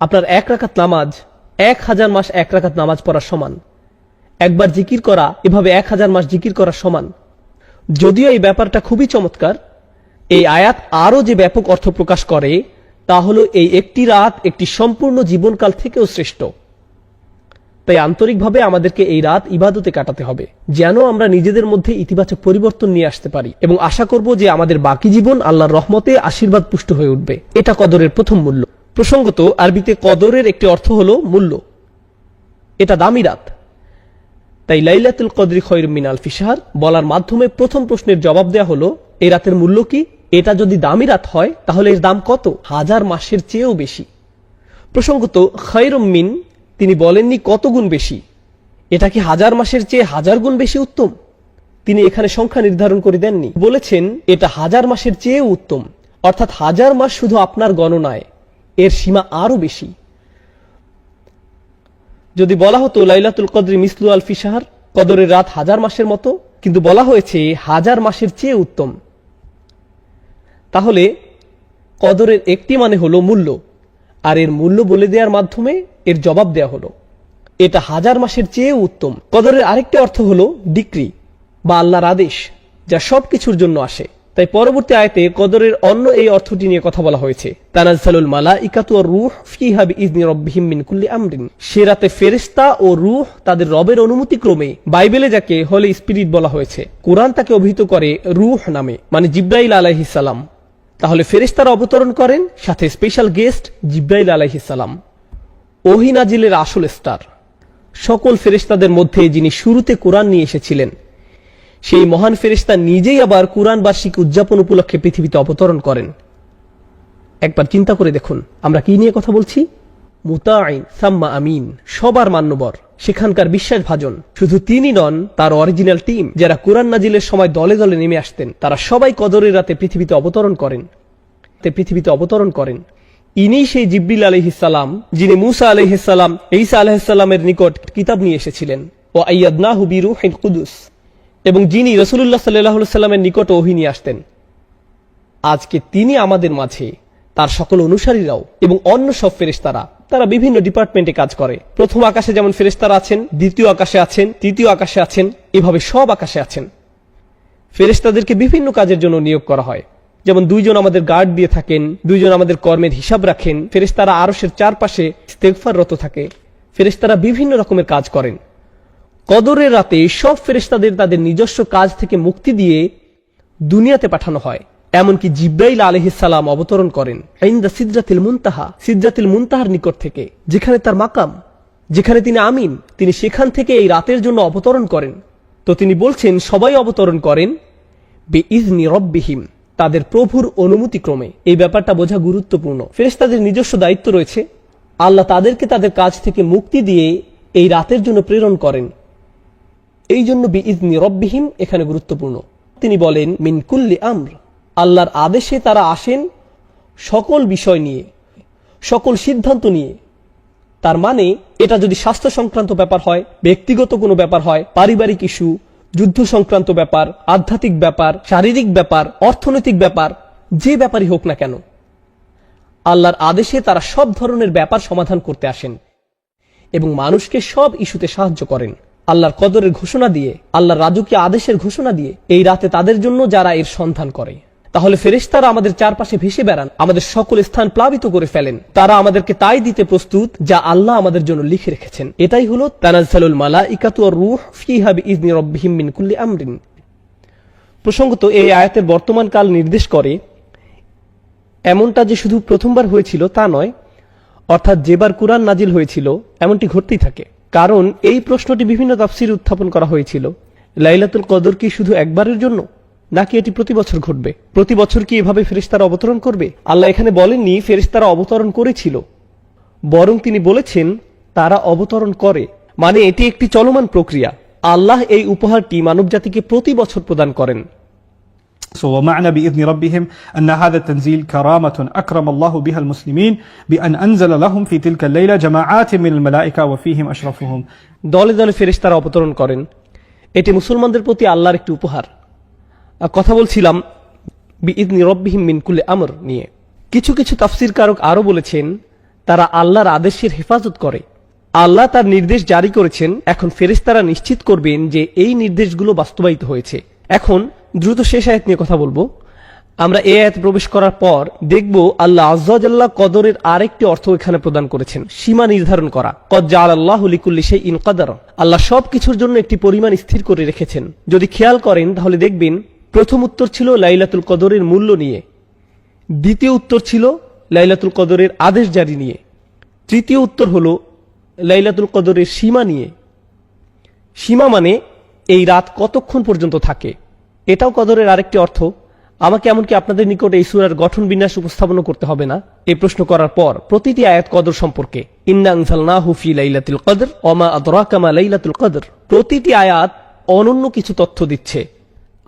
আপনার 1 রাকাত নামাজ 1000 মাস 1 রাকাত নামাজ পড়ার সমান। একবার জিকির করা এভাবে 1000 মাস জিকির করার সমান। যদিও এই ব্যাপারটা খুবই চমৎকার, এই আয়াত আরো যে ব্যাপক অর্থ প্রকাশ করে তা হলো এই একটি রাত একটি সম্পূর্ণ জীবনকাল থেকেও শ্রেষ্ঠ। তাই আন্তরিকভাবে আমাদেরকে এই রাত ইবাদতে কাটাতে হবে, যেন আমরা নিজেদের মধ্যে ইতিবাচক পরিবর্তন নিয়ে আসতে পারি, এবং আশা করব যে আমাদের বাকি জীবন আল্লাহর রহমতে আশীর্বাদ পুষ্ট হয়ে উঠবে। এটা কদরের প্রথম মূল্য। প্রসঙ্গত, আরবিতে কদরের একটি অর্থ হলো মূল্য। এটা দামি রাত। তাই লাইলাতুল কদরি খায়রুম মিন আলফি শাহর বলার মাধ্যমে প্রথম প্রশ্নের জবাব দেয়া হলো, এই রাতের মূল্য কি? এটা যদি দামি রাত হয় তাহলে এর দাম কত? 1000 মাসের চেয়েও বেশি। প্রসঙ্গত, খায়রুম মিন তিনি বলেননি কত গুণ বেশি। এটা কি 1000 মাসের চেয়ে 1000 গুণ বেশি উত্তম? তিনি এখানে সংখ্যা নির্ধারণ করে দেননি, বলেছেন এটা 1000 মাসের চেয়েও উত্তম। অর্থাৎ 1000 মাস শুধু আপনার গণনায়, এর সীমা আরো বেশি। যদি বলা হতো লাইলাতুল কদরি মিসলু আলফি শাহর, কদরের রাত 1000 মাসের মতো, কিন্তু বলা হয়েছে 1000 মাসের চেয়ে উত্তম, তাহলে কদরের একটি মানে হলো মূল্য, আর এর মূল্য বলে দেওয়ার মাধ্যমে এর জবাব দেয়া হলো এটা 1000 মাসের চেয়ে উত্তম। কদরের আরেকটি অর্থ হলো ডিক্রি বা আল্লাহর আদেশ, যা সবকিছুর জন্য আসে। তাই পরবর্তী আয়াতে কদরের অন্য এই অর্থটি নিয়ে কথা বলা হয়েছে, তানাজ্জালুল মালাইকাতু ওয়ার রূহ ফিহা বিইজনি রাব্বিহিম মিন কুল্লি আমরিন। সে রাতে ফেরেশতা ও রূহ তাদের রবের অনুমতি ক্রমে, বাইবেলে যাকে হোলি স্পিরিট বলা হয়েছে, কোরআন তাকে অভিহিত করে রূহ নামে, মানে জিব্রাইল আলাইহিস সালাম। তাহলে ফেরেশতারা অবতরণ করেন, সাথে স্পেশাল গেস্ট জিব্রাইল আলাইহিস সালাম, ওহী নাজিলের আসল স্টার। সকল ফেরেশতাদের মধ্যে যিনি শুরুতে কোরআন নিয়ে এসেছিলেন, সেই মহান ফেরেশতা নিজেই আবার কুরআন বার্ষিকী উদযাপন উপলক্ষে পৃথিবীতে অবতরণ করেন। একবার চিন্তা করে দেখুন, আমরা কি নিয়ে কথা বলছি? মুতাঈন সাম্মা আমিন, সবার মান্যবর, সেখানকার বিশ্বাসভাজন। শুধু তিনি নন, তার অরিজিনাল টিম, যারা কুরআন নাজিলের সময় দলে দলে নেমে আসতেন, তারা সবাই কদরের রাতে পৃথিবীতে অবতরণ করেন। ইনি সেই জিবরিল আলাইহিস সালাম, যিনি মূসা আলাইহিস সালাম, ঈসা আলাইহিস সালামের নিকট কিতাব নিয়ে এসেছিলেন। ওয়া আইয়াদনাহু বিরূহিল কুদুস, এবং যিনি রাসূলুল্লাহ সাল্লাল্লাহু আলাইহি সাল্লামের নিকট ওহী নিয়ে আসতেন, আজকে তিনি আমাদের মাঝে, তার সকল অনুসারীরাও এবং অন্য সব ফেরেশতারা, তারা বিভিন্ন ডিপার্টমেন্টে কাজ করে। প্রথম আকাশে যেমন ফেরেশতারা আছেন, দ্বিতীয় আকাশে আছেন, তৃতীয় আকাশে আছেন, এভাবে সব আকাশে আছেন। ফেরেশতাদেরকে বিভিন্ন কাজের জন্য নিয়োগ করা হয়। যেমন 2 জন আমাদের গার্ড দিয়ে থাকেন, 2 জন আমাদের কর্মের হিসাব রাখেন, ফেরেশতারা আরশের চারপাশে ইস্তেগফাররত থাকে, ফেরেশতারা বিভিন্ন রকমের কাজ করেন। কদরের রাতে সব ফেরেশতাদের তাদের নিজস্ব কাজ থেকে মুক্তি দিয়ে দুনিয়াতে পাঠানো হয়। এমনকি জিব্রাইল আলাইহিস সালাম অবতরণ করেন ইনদা সিদরাতিল মুনতাহা, সিদরাতিল মুনতাহার নিকট থেকে, যেখানে তার মাকাম, যেখানে তিনি আমিন, তিনি সেখান থেকে এই রাতের জন্য অবতরণ করেন। তো তিনি বলছেন সবাই অবতরণ করেন বিইজনি রব্বিহিম, তাদের প্রভুর অনুমতি ক্রমে। এই ব্যাপারটা বোঝা গুরুত্বপূর্ণ। ফেরেশতাদের নিজস্ব দায়িত্ব রয়েছে, আল্লাহ তাদেরকে তাদের কাজ থেকে মুক্তি দিয়ে এই রাতের জন্য প্রেরণ করেন। এই জন্য বিইজনি রব্বিহিম এখানে গুরুত্বপূর্ণ। তিনি বলেন মিন কুল্লি আমর, আল্লাহর আদেশে তারা আসেন সকল বিষয় নিয়ে, সকল সিদ্ধান্ত নিয়ে। তার মানে এটা যদি স্বাস্থ্য সংক্রান্ত ব্যাপার হয়, ব্যক্তিগত কোনো ব্যাপার হয়, পারিবারিক ইস্যু, যুদ্ধ সংক্রান্ত ব্যাপার, আধ্যাত্মিক ব্যাপার, শারীরিক ব্যাপার, অর্থনৈতিক ব্যাপার, যে ব্যাপারই হোক না কেন, আল্লাহর আদেশে তারা সব ধরনের ব্যাপার সমাধান করতে আসেন এবং মানুষকে সব ইস্যুতে সাহায্য করেন। আল্লাহর কদরের ঘোষণা দিয়ে, আল্লাহর রাজকীয় আদেশের ঘোষণা দিয়ে এই রাতে তাদের জন্য যারা এর সন্ধান করে। তাহলে ফেরেশতারা আমাদের চারপাশে ভেসে বেড়ান, আমাদের সকল স্থান প্লাবিত করে ফেলেন। তারা আমাদেরকে তাই দিতে প্রস্তুত যা আল্লাহ আমাদের জন্য লিখে রেখেছেন। এটাই হলো তানাজ্জালুল মালাইকাতু ওয়ার রূহ ফিহা বিইজনি রাব্বিহিম মিন কুল্লি আমরিন। প্রসঙ্গত এই আয়াতের বর্তমান কাল নির্দেশ করে এমনটা যে শুধু প্রথমবার হয়েছিল তা নয়, অর্থাৎ যেবার কুরআন নাজিল হয়েছিল এমনটি ঘটতেই থাকে। কারণ এই প্রশ্নটি বিভিন্ন তাফসীরে উত্থাপন করা হয়েছিল, লাইলাতুল কদর কি শুধু একবারের জন্য, নাকি এটি প্রতি বছর ঘটবে? প্রতি বছর কি এভাবে ফেরেশতারা অবতরণ করবে? আল্লাহ এখানে বলেননি ফেরেশতারা অবতরণ করেছিল, বরং তিনি বলেছেন তারা অবতরণ করে। মানে এটি একটি চলমান প্রক্রিয়া। আল্লাহ এই উপহারটি মানবজাতিকে প্রতি বছর প্রদান করেন। ومعنى بإذن ربهم أن هذا التنزيل كرامة أكرم الله بها المسلمين بأن أنزل لهم في تلك الليلة جماعات من الملائكة وفيهم أشرفهم। দলে দলে ফেরেশতারা অবতরণ করেন, এটি মুসলমানদের প্রতি আল্লাহর একটি উপহার। কথা বলছিলাম বিইজনি রব্বিহিম মিন কুল্লি আমর নিয়ে। কিছু কিছু তাফসীরকারক আরো বলেছেন তারা আল্লাহর আদেশের হেফাজত করে। আল্লাহ তার নির্দেশ জারি করেছেন, এখন ফেরেশতারা নিশ্চিত করবেন যে এই নির্দেশগুলো বাস্তবায়িত হয়েছে। এখন দ্রুত শেষ আয়াত নিয়ে কথা বলবো। আমরা এই আয়াতে প্রবেশ করার পর দেখব আল্লাহ আযজা ওয়া জাল্লা কদরের আরেকটি অর্থ এখানে প্রদান করেছেন, সীমা নির্ধারণ করা। কদ জাআলাল্লাহু লিকুল্লি শাইইন কদরা, আল্লাহ সব কিছুর জন্য একটি পরিমাণ স্থির করে রেখেছেন। যদি খেয়াল করেন তাহলে দেখবেন প্রথম উত্তর ছিল লাইলাতুল কদরের মূল্য নিয়ে, দ্বিতীয় উত্তর ছিল লাইলাতুল কদরের আদেশ জারি নিয়ে, তৃতীয় উত্তর হলো লাইলাতুল কদরের সীমা নিয়ে। সীমা মানে এই রাত কতক্ষণ পর্যন্ত থাকে, এটাও কদরের আরেকটি অর্থ। আমাকে এমনকি আপনাদের নিকট এই সূরার গঠন বিন্যাস উপস্থাপন করতে হবে না। এই প্রশ্ন করার পর প্রতিটি আয়াত কদর সম্পর্কে, ইন্না আনজালনাহু ফি লাইলাতুল কদর ওয়া মা আদরাকা মা লাইলাতুল কদর, প্রতিটি আয়াত অনন্য কিছু তথ্য দিচ্ছে।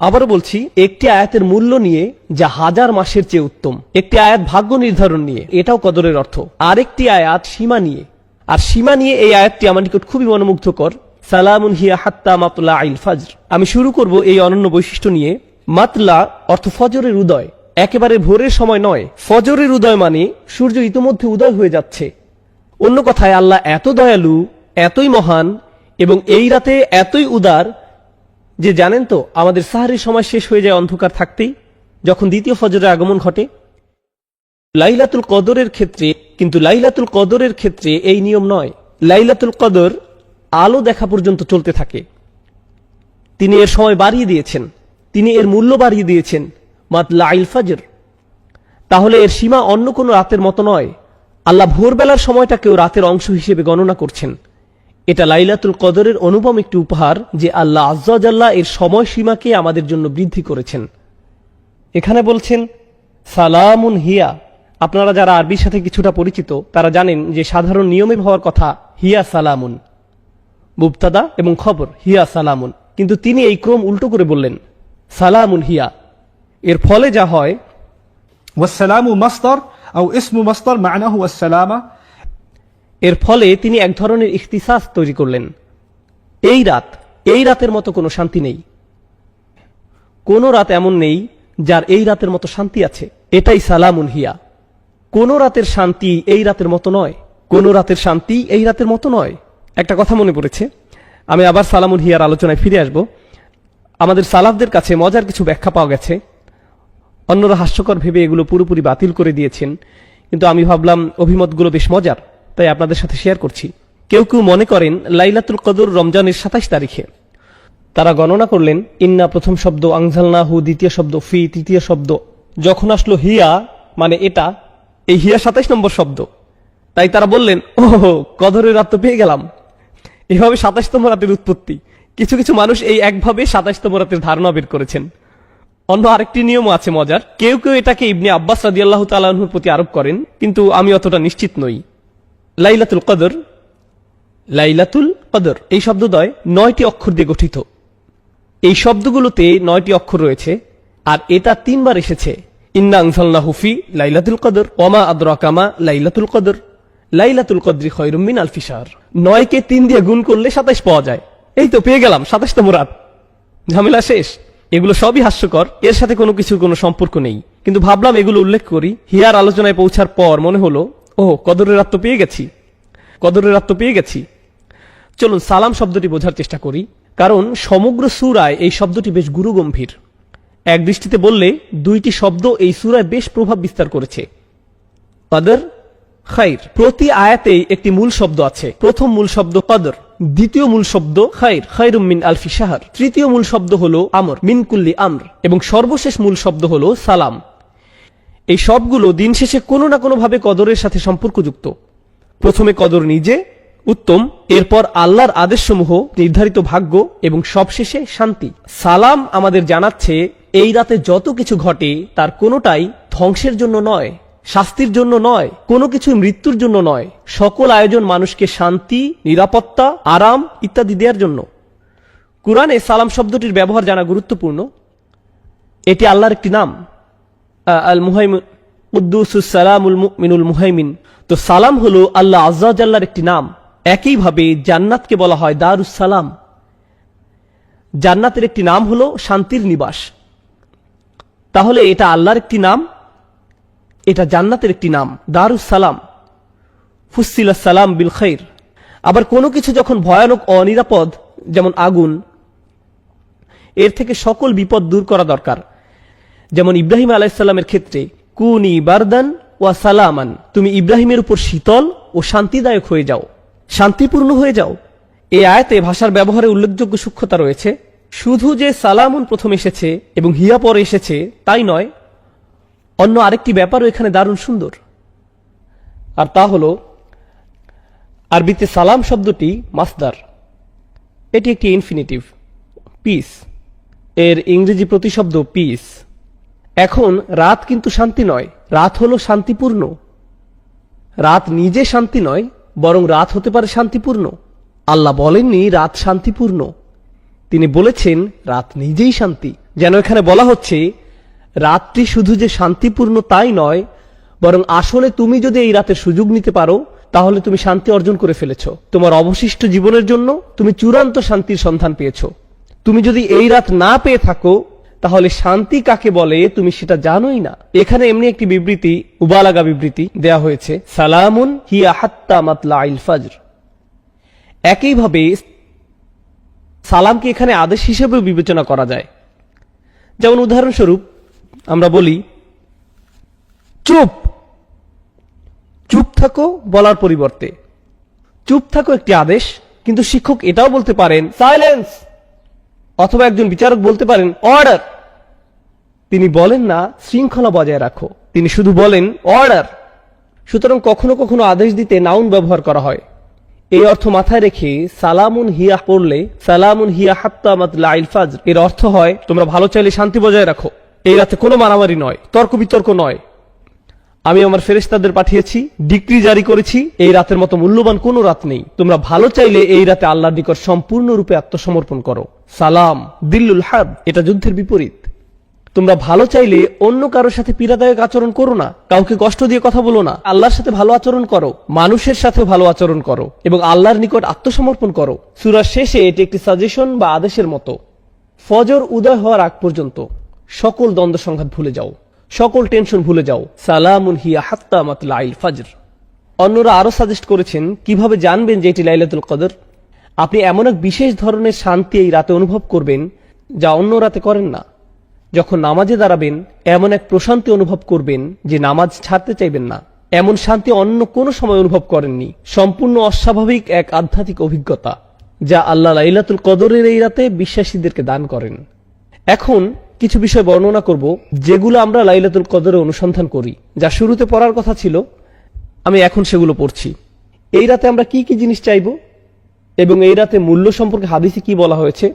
আবারও বলছি, একটি আয়াতের মূল্য নিয়ে যা 1000 মাসের চেয়ে উত্তম, একটি আয়াত ভাগ্য নির্ধারণ নিয়ে, এটাও কদরের অর্থ, আরেকটি আয়াত সীমা নিয়ে। আর সীমা নিয়ে এই আয়াতটি আমার নিকট খুবই মনোমুগ্ধকর, সালামুন হিয়া হাত্তা মাতলা আইল ফাজর। আমি শুরু করব এই অনন্য বৈশিষ্ট্য নিয়ে। মাতলা অর্থ ফজরের উদয়, একেবারে ভোরের সময় নয়। ফজরের উদয় মানে সূর্য ইতোমধ্যে উদয় হয়ে যাচ্ছে। অন্য কথায় আল্লাহ এত দয়ালু, এতই মহান এবং এই রাতে এতই উদার যে জানেন তো আমাদের সাহরির সময় শেষ হয়ে যায় অন্ধকার থাকতেই, যখন দ্বিতীয় ফজরের আগমন ঘটে। লাইলাতুল কদরের ক্ষেত্রে কিন্তু লাইলাতুল কদরের ক্ষেত্রে এই নিয়ম নয়। লাইলাতুল কদর আলো দেখা পর্যন্ত চলতে থাকে। তিনি এর সময় বাড়িয়ে দিয়েছেন, তিনি এর মূল্য বাড়িয়ে দিয়েছেন, মাতলা আইল ফাজর। তাহলে এর সীমা অন্য কোনো রাতের মতো নয়। আল্লাহ ভোরবেলার সময়টাকেও রাতের অংশ হিসেবে গণনা করছেন। এটা লাইলাতুল কদরের অনুপম একটি উপহার যে আল্লাহ আযজা ওয়া জাল্লা এর সময়সীমাকে আমাদের জন্য বৃদ্ধি করেছেন। এখানে বলছেন সালামুন হিয়া। আপনারা যারা আরবির সাথে কিছুটা পরিচিত তারা জানেন যে সাধারণ নিয়মে হওয়ার কথা হিয়া সালামুন, মুবতাদা এবং খবর হিয়া সালামুন, কিন্তু তিনি এই ক্রম উল্টো করে বললেন সালামুন হিয়া। এর ফলে যা হয়, والسلام مصدر أو اسم مصدر معناه السلامة। এর ফলে তিনি এক ধরনের ইখতিসাস তৈরি করলেন। এই রাতের মতো কোনো শান্তি নেই, কোনো রাত এমন নেই যার এই রাতের মতো শান্তি আছে। এটাই সালামুন হিয়া। কোনো রাতের শান্তি এই রাতের মতো নয়, কোনো রাতের শান্তি এই রাতের মতো নয়। একটা কথা মনে পড়েছে, আমি আবার সালামুন হিয়ার আলোচনায় ফিরে আসব। আমাদের সালাফদের কাছে মজার কিছু ব্যাখ্যা পাওয়া গেছে। অন্যরা হাস্যকর ভেবে এগুলো পুরোপুরি বাতিল করে দিয়েছেন, কিন্তু আমি ভাবলাম অভিমতগুলো বেশ মজার, তাই আপনাদের সাথে শেয়ার করছি। কেউ কেউ মনে করেন লাইলাতুল কদর রমজানের 27 তারিখে। তারা গণনা করলেন ইন্না প্রথম শব্দ, আনজালনাহু দ্বিতীয় শব্দ, ফি তৃতীয় শব্দ, যখন আসলো হিয়া মানে এটা, এই হিয়া 27 নম্বর শব্দ। তাই তারা বললেন ও কদরের রাত তো পেয়ে গেলাম। এভাবে 27তম রাতের উৎপত্তি। কিছু কিছু মানুষ এই একভাবে 27তম রাতের ধারণা বের করেছেন। অন্য আরেকটি নিয়ম আছে মজার, কেউ কেউ এটাকে ইবনে আব্বাস রাদিয়াল্লাহু তাআলা আনহুর প্রতি আরোপ করেন, কিন্তু আমি অতটা নিশ্চিত নই। লাইলাতুল কদর, লাইলাতুল কদর এই শব্দদ্বয় 9টি অক্ষর দিয়ে গঠিত। এই শব্দগুলোতে 9টি অক্ষর রয়েছে, আর এটা 3 বার এসেছে। ইন্না আনজালনাহু ফি লাইলাতুল কদর ওয়া মা আদরাকা মা লাইলাতুল কদর লাইলাতুল কদরি খায়রুম মিন আলফি শাহর। 9 কে 3 দিয়ে গুণ করলে 27 পাওয়া যায়। এই তো পেয়ে গেলাম 27তম রাত, ঝামেলা শেষ। এগুলো সবই হাস্যকর, এর সাথে কোনো কিছুর কোনো সম্পর্ক নেই, কিন্তু ভাবলাম এগুলো উল্লেখ করি। হিয়ার আলোচনায় পৌঁছার পর মনে হলো ও কদরের রাত তো পেয়ে গেছি, কদরের রাত তো পেয়ে গেছি। চলুন সালাম শব্দটি বোঝার চেষ্টা করি, কারণ সমগ্র সূরায় এই শব্দটি বেশ গুরুগম্ভীর। এক দৃষ্টিতে বললে 2টি শব্দ এই সূরায় বেশ প্রভাব বিস্তার করেছে। কদর, খাইর। প্রতি আয়াতেই একটি মূল শব্দ আছে। প্রথম মূল শব্দ কদর, দ্বিতীয় মূল শব্দ খাইর, খায়রুম মিন আলফি শাহর, তৃতীয় মূল শব্দ হলো আমর, মিন কুল্লি আমর, এবং সর্বশেষ মূল শব্দ হলো সালাম। এই সবগুলো দিন শেষে কোনো না কোনো ভাবে কদরের সাথে সম্পর্কযুক্ত। প্রথমে কদর নিজে উত্তম, এরপর আল্লাহর আদেশসমূহ, নির্ধারিত ভাগ্য, এবং সবশেষে শান্তি। সালাম আমাদের জানাচ্ছে এই রাতে যত কিছু ঘটে তার কোনোটাই ধ্বংসের জন্য নয়, শাস্তির জন্য নয়, কোনো কিছু মৃত্যুর জন্য নয়। সকল আয়োজন মানুষকে শান্তি, নিরাপত্তা, আরাম ইত্যাদি দেওয়ার জন্য। কুরআনে সালাম শব্দটির ব্যবহার জানা গুরুত্বপূর্ণ। এটি আল্লাহর একটি নাম, আল মুহাইমিন, কুদ্দুসুস সালামুল মুমিনুল মুহাইমিন। তো সালাম হলো আল্লাহ আজ্জা ওয়া জাল্লার একটি নাম। একইভাবে জান্নাতকে বলা হয় দারুস সালাম। জান্নাতের একটি নাম হলো শান্তির নিবাস। তাহলে এটা আল্লাহর একটি নাম, এটা জান্নাতের একটি নাম, দারুস সালাম। ফুসিলাস সালাম বিল খাইর। আবার কোনো কিছু যখন ভয়ানক অনিরাপদ, যেমন আগুন, এর থেকে সকল বিপদ দূর করা দরকার। যেমন ইব্রাহিম আলাইহিস সালামের ক্ষেত্রে কুনি বারদান ওয়া সালামান, তুমি ইব্রাহিমের উপর শীতল ও শান্তিদায়ক হয়ে যাও, শান্তিপূর্ণ হয়ে যাও। এই আয়াতে ভাষার ব্যবহারে উল্লেখযোগ্য সূক্ষ্মতা রয়েছে। শুধু যে সালামুন প্রথম এসেছে এবং হিয়া পরে এসেছে তাই নয়, অন্য আরেকটি ব্যাপারও এখানে দারুণ সুন্দর। আর তা হল আরবিতে সালাম শব্দটি মাসদার, এটি একটি ইনফিনিটিভ, পিস, এর ইংরেজি প্রতিশব্দ পিস। এখন রাত কিন্তু শান্তি নয়, রাত হলো শান্তিপূর্ণ। রাত নিজে শান্তি নয়, বরং রাত হতে পারে শান্তিপূর্ণ। আল্লাহ বলেননি রাত শান্তিপূর্ণ, তিনি বলেছেন রাত নিজেই শান্তি। যেন এখানে বলা হচ্ছে রাতটি শুধু যে শান্তিপূর্ণ তাই নয়, বরং আসলে তুমি যদি এই রাতের সুযোগ নিতে পারো তাহলে তুমি শান্তি অর্জন করে ফেলেছ। তোমার অবশিষ্ট জীবনের জন্য তুমি চূড়ান্ত শান্তির সন্ধান পেয়েছ। তুমি যদি এই রাত না পেয়ে থাকো তাহলে শান্তি কাকে বলে তুমি সেটা জানোই না। এখানে এমনি একটি বিবৃতি, মুবালাগা বিবৃতি দেয়া হয়েছে, সালামুন হিয়া হাত্তা মাতলাইল ফজর। একইভাবে সালামকে এখানে আদেশ হিসেবে বিবেচনা করা যায়। যেমন উদাহরণস্বরূপ আমরা বলি চুপ, চুপ থাকো বলার পরিবর্তে চুপ থাকো একটি আদেশ, কিন্তু শিক্ষক এটাও বলতে পারেন সাইলেন্স, অথবা একজন বিচারক বলতে পারেন অর্ডার। তিনি বলেন না শৃঙ্খলা বজায় রাখো, তিনি শুধু বলেন অর্ডার। সুতরাং কখনো কখনো আদেশ দিতে নাউন ব্যবহার করা হয়। এই অর্থ মাথায় রেখে সালামুন হিয়া পড়লে সালামুন হিয়া হাত্তা মাতলাইল ফজর, এর অর্থ হয় তোমরা ভালো চাইলে শান্তি বজায় রাখো, এই রাতে কোনো মারামারি নয়, তর্ক বিতর্ক নয়। আমি আমার ফেরেশতাদের পাঠিয়েছি, ডিক্রি জারি করেছি, এই রাতের মতো মূল্যবান কোনো রাত নেই। তোমরা ভালো চাইলে এই রাতে আল্লাহর নিকট সম্পূর্ণরূপে আত্মসমর্পণ করো। সালাম দিল্লুল হার্ব, এটা যুদ্ধের বিপরীত। তোমরা ভালো চাইলে অন্য কারোর সাথে পীড়াদায়ক আচরণ করো না, কাউকে কষ্ট দিয়ে কথা বলো না, আল্লাহর সাথে ভালো আচরণ করো, মানুষের সাথে ভালো আচরণ করো এবং আল্লাহর নিকট আত্মসমর্পণ করো। সূরার শেষে এটি একটি সাজেশন বা আদেশের মতো, ফজর উদয় হওয়ার আগ পর্যন্ত সকল দ্বন্দ্ব সংঘাত ভুলে যাও, সকল টেনশন ভুলে যাও। সালামুন হিয়া হাত্তা মাতলাইল ফাজর। অন্যরা আরো সাজেস্ট করেছেন কিভাবে জানবেন যে এটি লাইলাতুল কদর। আপনি এমন এক বিশেষ ধরনের শান্তি এই রাতে অনুভব করবেন যা অন্য রাতে করেন না। যখন নামাজে দাঁড়াবেন এমন এক প্রশান্তি অনুভব করবেন যে নামাজ ছাড়তে চাইবেন না। এমন শান্তি অন্য কোনো সময় অনুভব করেননি। সম্পূর্ণ অস্বাভাবিক এক আধ্যাত্মিক অভিজ্ঞতা যা আল্লাহ লাইলাতুল কদরের এই রাতে বিশ্বাসীদেরকে দান করেন। এখন কিছু বিষয় বর্ণনা করব যেগুলো আমরা লাইলাতুল কদরে অনুসন্ধান করি, যা শুরুতে পড়ার কথা ছিল, আমি এখন সেগুলো পড়ছি। এই রাতে আমরা কি কি জিনিস চাইব এবং এই রাতে মূল্য সম্পর্কে হাদিসে কি বলা হয়েছে।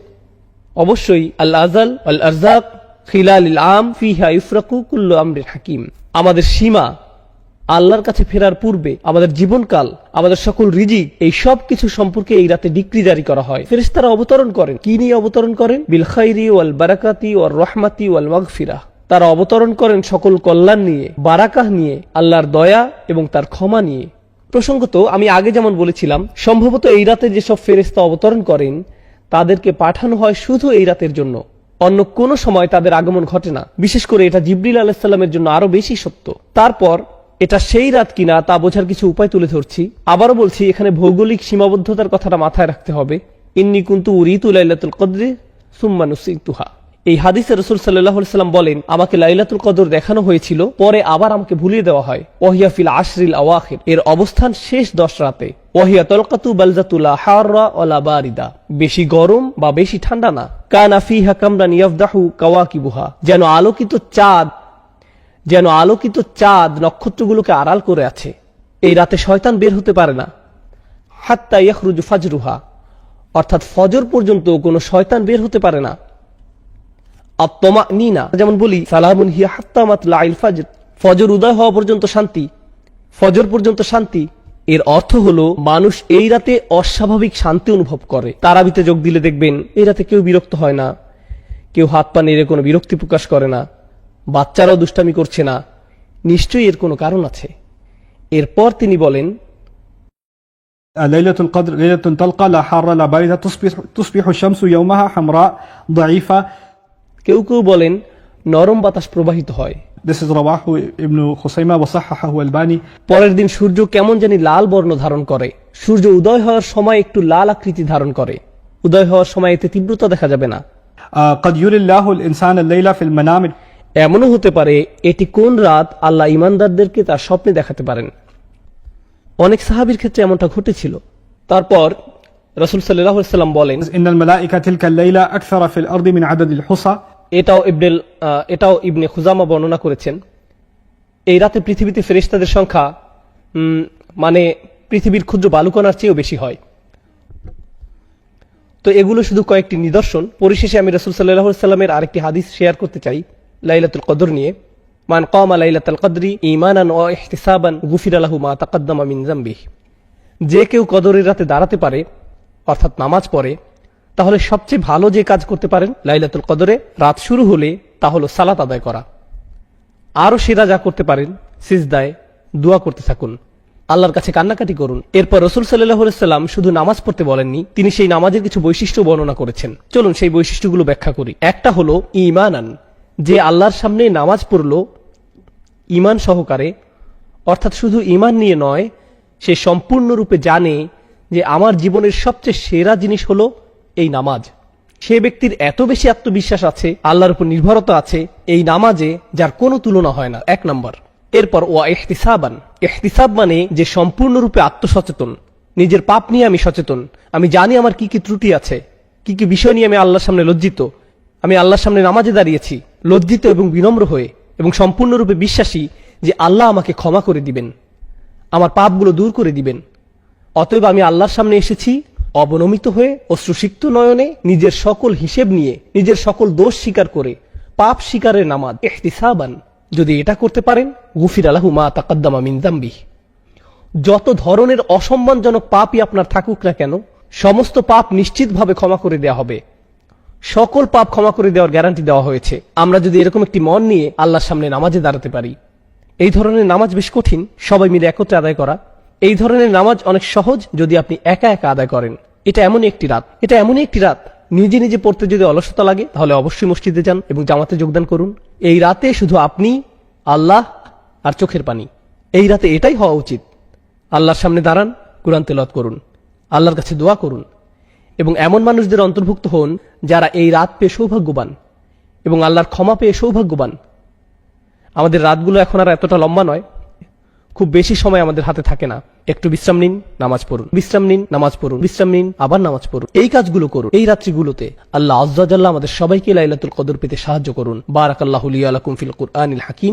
অবশ্যই আল আজাল আল আরজাক খিলালিল আম ফিহা ইফরাকু কুল্লু আমরিন হাকিম। আমাদের সীমা, আল্লাহর কাছে ফেরার পূর্বে আমাদের জীবনকাল, আমাদের সকল রিজিক, এই সব কিছু সম্পর্কে এই রাতে ডিক্রি জারি করা হয়। ফেরেশতারা অবতরণ করেন। কি নিয়ে অবতরণ করেন? বিল খাইরি ওয়াল বারাকাতি ওয়ার রহমাতি ওয়াল মাগফিরাহ। তারা অবতরণ করেন সকল কল্যাণ নিয়ে, বারাকাহ নিয়ে, আল্লাহর দয়া এবং তার ক্ষমা নিয়ে। প্রসঙ্গত আমি আগে যেমন বলেছিলাম, সম্ভবত এই রাতে যেসব ফেরেশতা অবতরণ করেন তাদেরকে পাঠানো হয় শুধু এই রাতের জন্য। অন্য কোনো সময় তাদের আগমন ঘটে না। বিশেষ করে এটা জিবরিল আলাইহিস সালামের জন্য আরো বেশি সত্য। তারপর এটা সেই রাত কিনা তা বোঝার কিছু উপায় তুলে ধরছি। আবারও বলছি, এখানে ভৌগোলিক সীমাবদ্ধতার কথাটা মাথায় রাখতে হবে। ইন্নী কুনতু উরিতু লাইলাতুল কদরি সুম্মা নুসিতুহা। এই হাদিসে রাসূল সাল্লাল্লাহু আলাইহি সাল্লাম বলেন, আমাকে লাইলাতুল কদর দেখানো হয়েছিল, পরে আবার আমাকে ভুলিয়ে দেওয়া হয়। ওয়াহিয়া ফিল আশরিল আওয়াখির। এর অবস্থান শেষ 10 রাতে। ওয়াহিয়া তালকাতু বালজাতুল হাররা ওয়ালা বারিদা। বেশি গরম বা বেশি ঠান্ডা না। কানা ফিহা কামরান ইয়াফদাহু কাওয়াকিবুহা। যেন আলোকিত চাঁদ নক্ষত্রগুলোকে আড়াল করে আছে। এই রাতে শয়তান বের হতে পারে না। হাত্তা ইয়াখরুজু ফাজরুহা, অর্থাৎ ফজর পর্যন্ত কোনো শয়তান বের হতে পারে না। আত-তামানিনা, যেমন বলি সালামুন হিয়া হাত্তা মাতলাইল ফাজর, ফজর উদয় হওয়া পর্যন্ত শান্তি, ফজর পর্যন্ত শান্তি। এর অর্থ হলো মানুষ এই রাতে অস্বাভাবিক শান্তি অনুভব করে। তারাবিতে যোগ দিলে দেখবেন এই রাতে কেউ বিরক্ত হয় না, কেউ হাত পা নেড়ে কোনো বিরক্তি প্রকাশ করে না, বাচ্চারাও দুষ্টামি করছে না। নিশ্চয়ই এর কোনো কারণ আছে। এরপর তিনি বলেন, ليلة القدر ليلة تلقى لا حار لا باردة تصبح الشمس يومها حمراء ضعيفة. কেউ কেউ বলেন নরম বাতাস প্রবাহিত হয়। This is رواه ابن خزيمة وصححه الباني. পরের দিন সূর্য কেমন জানি লাল বর্ণ ধারণ করে। সূর্য উদয় হওয়ার সময় একটু লাল আকৃতি ধারণ করে। উদয় হওয়ার সময় এতে তীব্রতা দেখা যাবে না। قد يري الله الإنسان الليلة في المنام. এমনও হতে পারে এটি কোন রাত আল্লাহ ঈমানদারদেরকে তার স্বপ্নে দেখাতে পারেন। অনেক সাহাবীর ক্ষেত্রে এমনটা ঘটেছিল। তারপর রাসূল সাল্লাল্লাহু আলাইহি ওয়াসাল্লাম বলেন, إن الملائكة تلك الليلة أكثر في الأرض من عدد الحصى. এটাও ইবনে খুজামা বর্ণনা করেছেন। এই রাতে পৃথিবীতে ফেরেশতাদের সংখ্যা মানে পৃথিবীর ক্ষুদ্র বালুকণার চেয়েও বেশি হয়। তো এগুলো শুধু কয়েকটি নিদর্শন। পরিশেষে আমি রাসূল সাল্লাল্লাহু আলাইহি ওয়াসাল্লামের আরেকটি হাদিস শেয়ার করতে চাই লাইলাতুল কদর নিয়ে। মান কামা লাইলাতুল কদরি ঈমানান ওয়া ইহতিসাবান গুফিরা লাহু মা তাকাদ্দামা মিন যামবিহি। যে কেউ কদরের রাতে দাঁড়াতে পারে, অর্থাৎ নামাজ পড়ে, তাহলে সবচেয়ে ভালো যে কাজ করতে পারেন লাইলাতুল কদরে রাত শুরু হলে তা হলো সালাত আদায় করা। আরো সেরা যা করতে পারেন সিজদায় দোয়া করতে থাকুন, আল্লাহর কাছে কান্নাকাটি করুন। এরপর রাসূল সাল্লাল্লাহু আলাইহি ওয়াসাল্লাম শুধু নামাজ পড়তে বলেননি, তিনি সেই নামাজের কিছু বৈশিষ্ট্য বর্ণনা করেছেন। চলুন সেই বৈশিষ্ট্যগুলো ব্যাখ্যা করি। একটা হলো ঈমানান, যে আল্লাহর সামনে নামাজ পড়ল ঈমান সহকারে, অর্থাৎ শুধু ঈমান নিয়ে নয়, সে সম্পূর্ণরূপে জানে যে আমার জীবনের সবচেয়ে সেরা জিনিস হলো এই নামাজ। সে ব্যক্তির এত বেশি আত্মবিশ্বাস আছে, আল্লাহর উপর নির্ভরতা আছে এই নামাজে, যার কোনো তুলনা হয় না। 1 নম্বর। এরপর ওয়া ইহতিসাবান। ইহতিসাব মানে যে সম্পূর্ণরূপে আত্মসচেতন, নিজের পাপ নিয়ে আমি সচেতন, আমি জানি আমার কি কি ত্রুটি আছে, কি কি বিষয় নিয়ে আমি আল্লাহর সামনে লজ্জিত। আমি আল্লাহর সামনে নামাজে দাঁড়িয়েছি লজ্জিত এবং বিনম্র হয়ে, এবং সম্পূর্ণরূপে বিশ্বাসী যে আল্লাহ আমাকে ক্ষমা করে দিবেন, আমার পাপগুলো দূর করে দিবেন। অতএব আমি আল্লাহর সামনে এসেছি অবনমিত হয়ে, অশ্রুসিক্ত নয়নে, নিজের সকল হিসেব নিয়ে, নিজের সকল দোষ স্বীকার করে, পাপ স্বীকারের নামাজ ইহতিসাবান। যদি এটা করতে পারেন গুফিরা লাহু মা তাকাদ্দামা মিন যামবিহি। যত ধরনের অসম্মানজনক পাপই আপনার থাকুক না কেন, সমস্ত পাপ নিশ্চিতভাবে ক্ষমা করে দেওয়া হবে। সকল পাপ ক্ষমা করে দেওয়ার গ্যারান্টি দেওয়া হয়েছে আমরা যদি এরকম একটি মন নিয়ে আল্লাহর সামনে নামাজে দাঁড়াতে পারি। এই ধরনের নামাজ বেশ কঠিন সবাই মিলে একত্রে আদায় করা। এই ধরনের নামাজ অনেক সহজ যদি আপনি একা একা আদায় করেন। এটা এমনই একটি রাত নিজে নিজে পড়তে যদি অলসতা লাগে তাহলে অবশ্যই মসজিদে যান এবং জামাতে যোগদান করুন। এই রাতে শুধু আপনি, আল্লাহ আর চোখের পানি। এই রাতে এটাই হওয়া উচিত। আল্লাহর সামনে দাঁড়ান, কুরআন তেলাওয়াত করুন, আল্লাহর কাছে দোয়া করুন এবং এমন মানুষদের অন্তর্ভুক্ত হন যারা এই রাত পেয়ে সৌভাগ্যবান এবং আল্লাহর ক্ষমা পেয়ে সৌভাগ্যবান। আমাদের রাতগুলো এখন আর এতটা লম্বা নয়, খুব বেশি সময় আমাদের হাতে থাকে না। একটু বিশ্রাম নিন, নামাজ পড়ুন, বিশ্রাম নিন, নামাজ পড়ুন, বিশ্রাম নিন, আবার নামাজ পড়ুন। এই কাজগুলো করুন এই রাত্রিগুলোতে। আল্লাহ আজ্জা ওয়া জাল্লা আমাদের সবাইকে লাইলাতুল কদর পেতে সাহায্য করুন। বারাকাল্লাহু লি ওয়া লাকুম ফিল কুরআনিল হাকিম।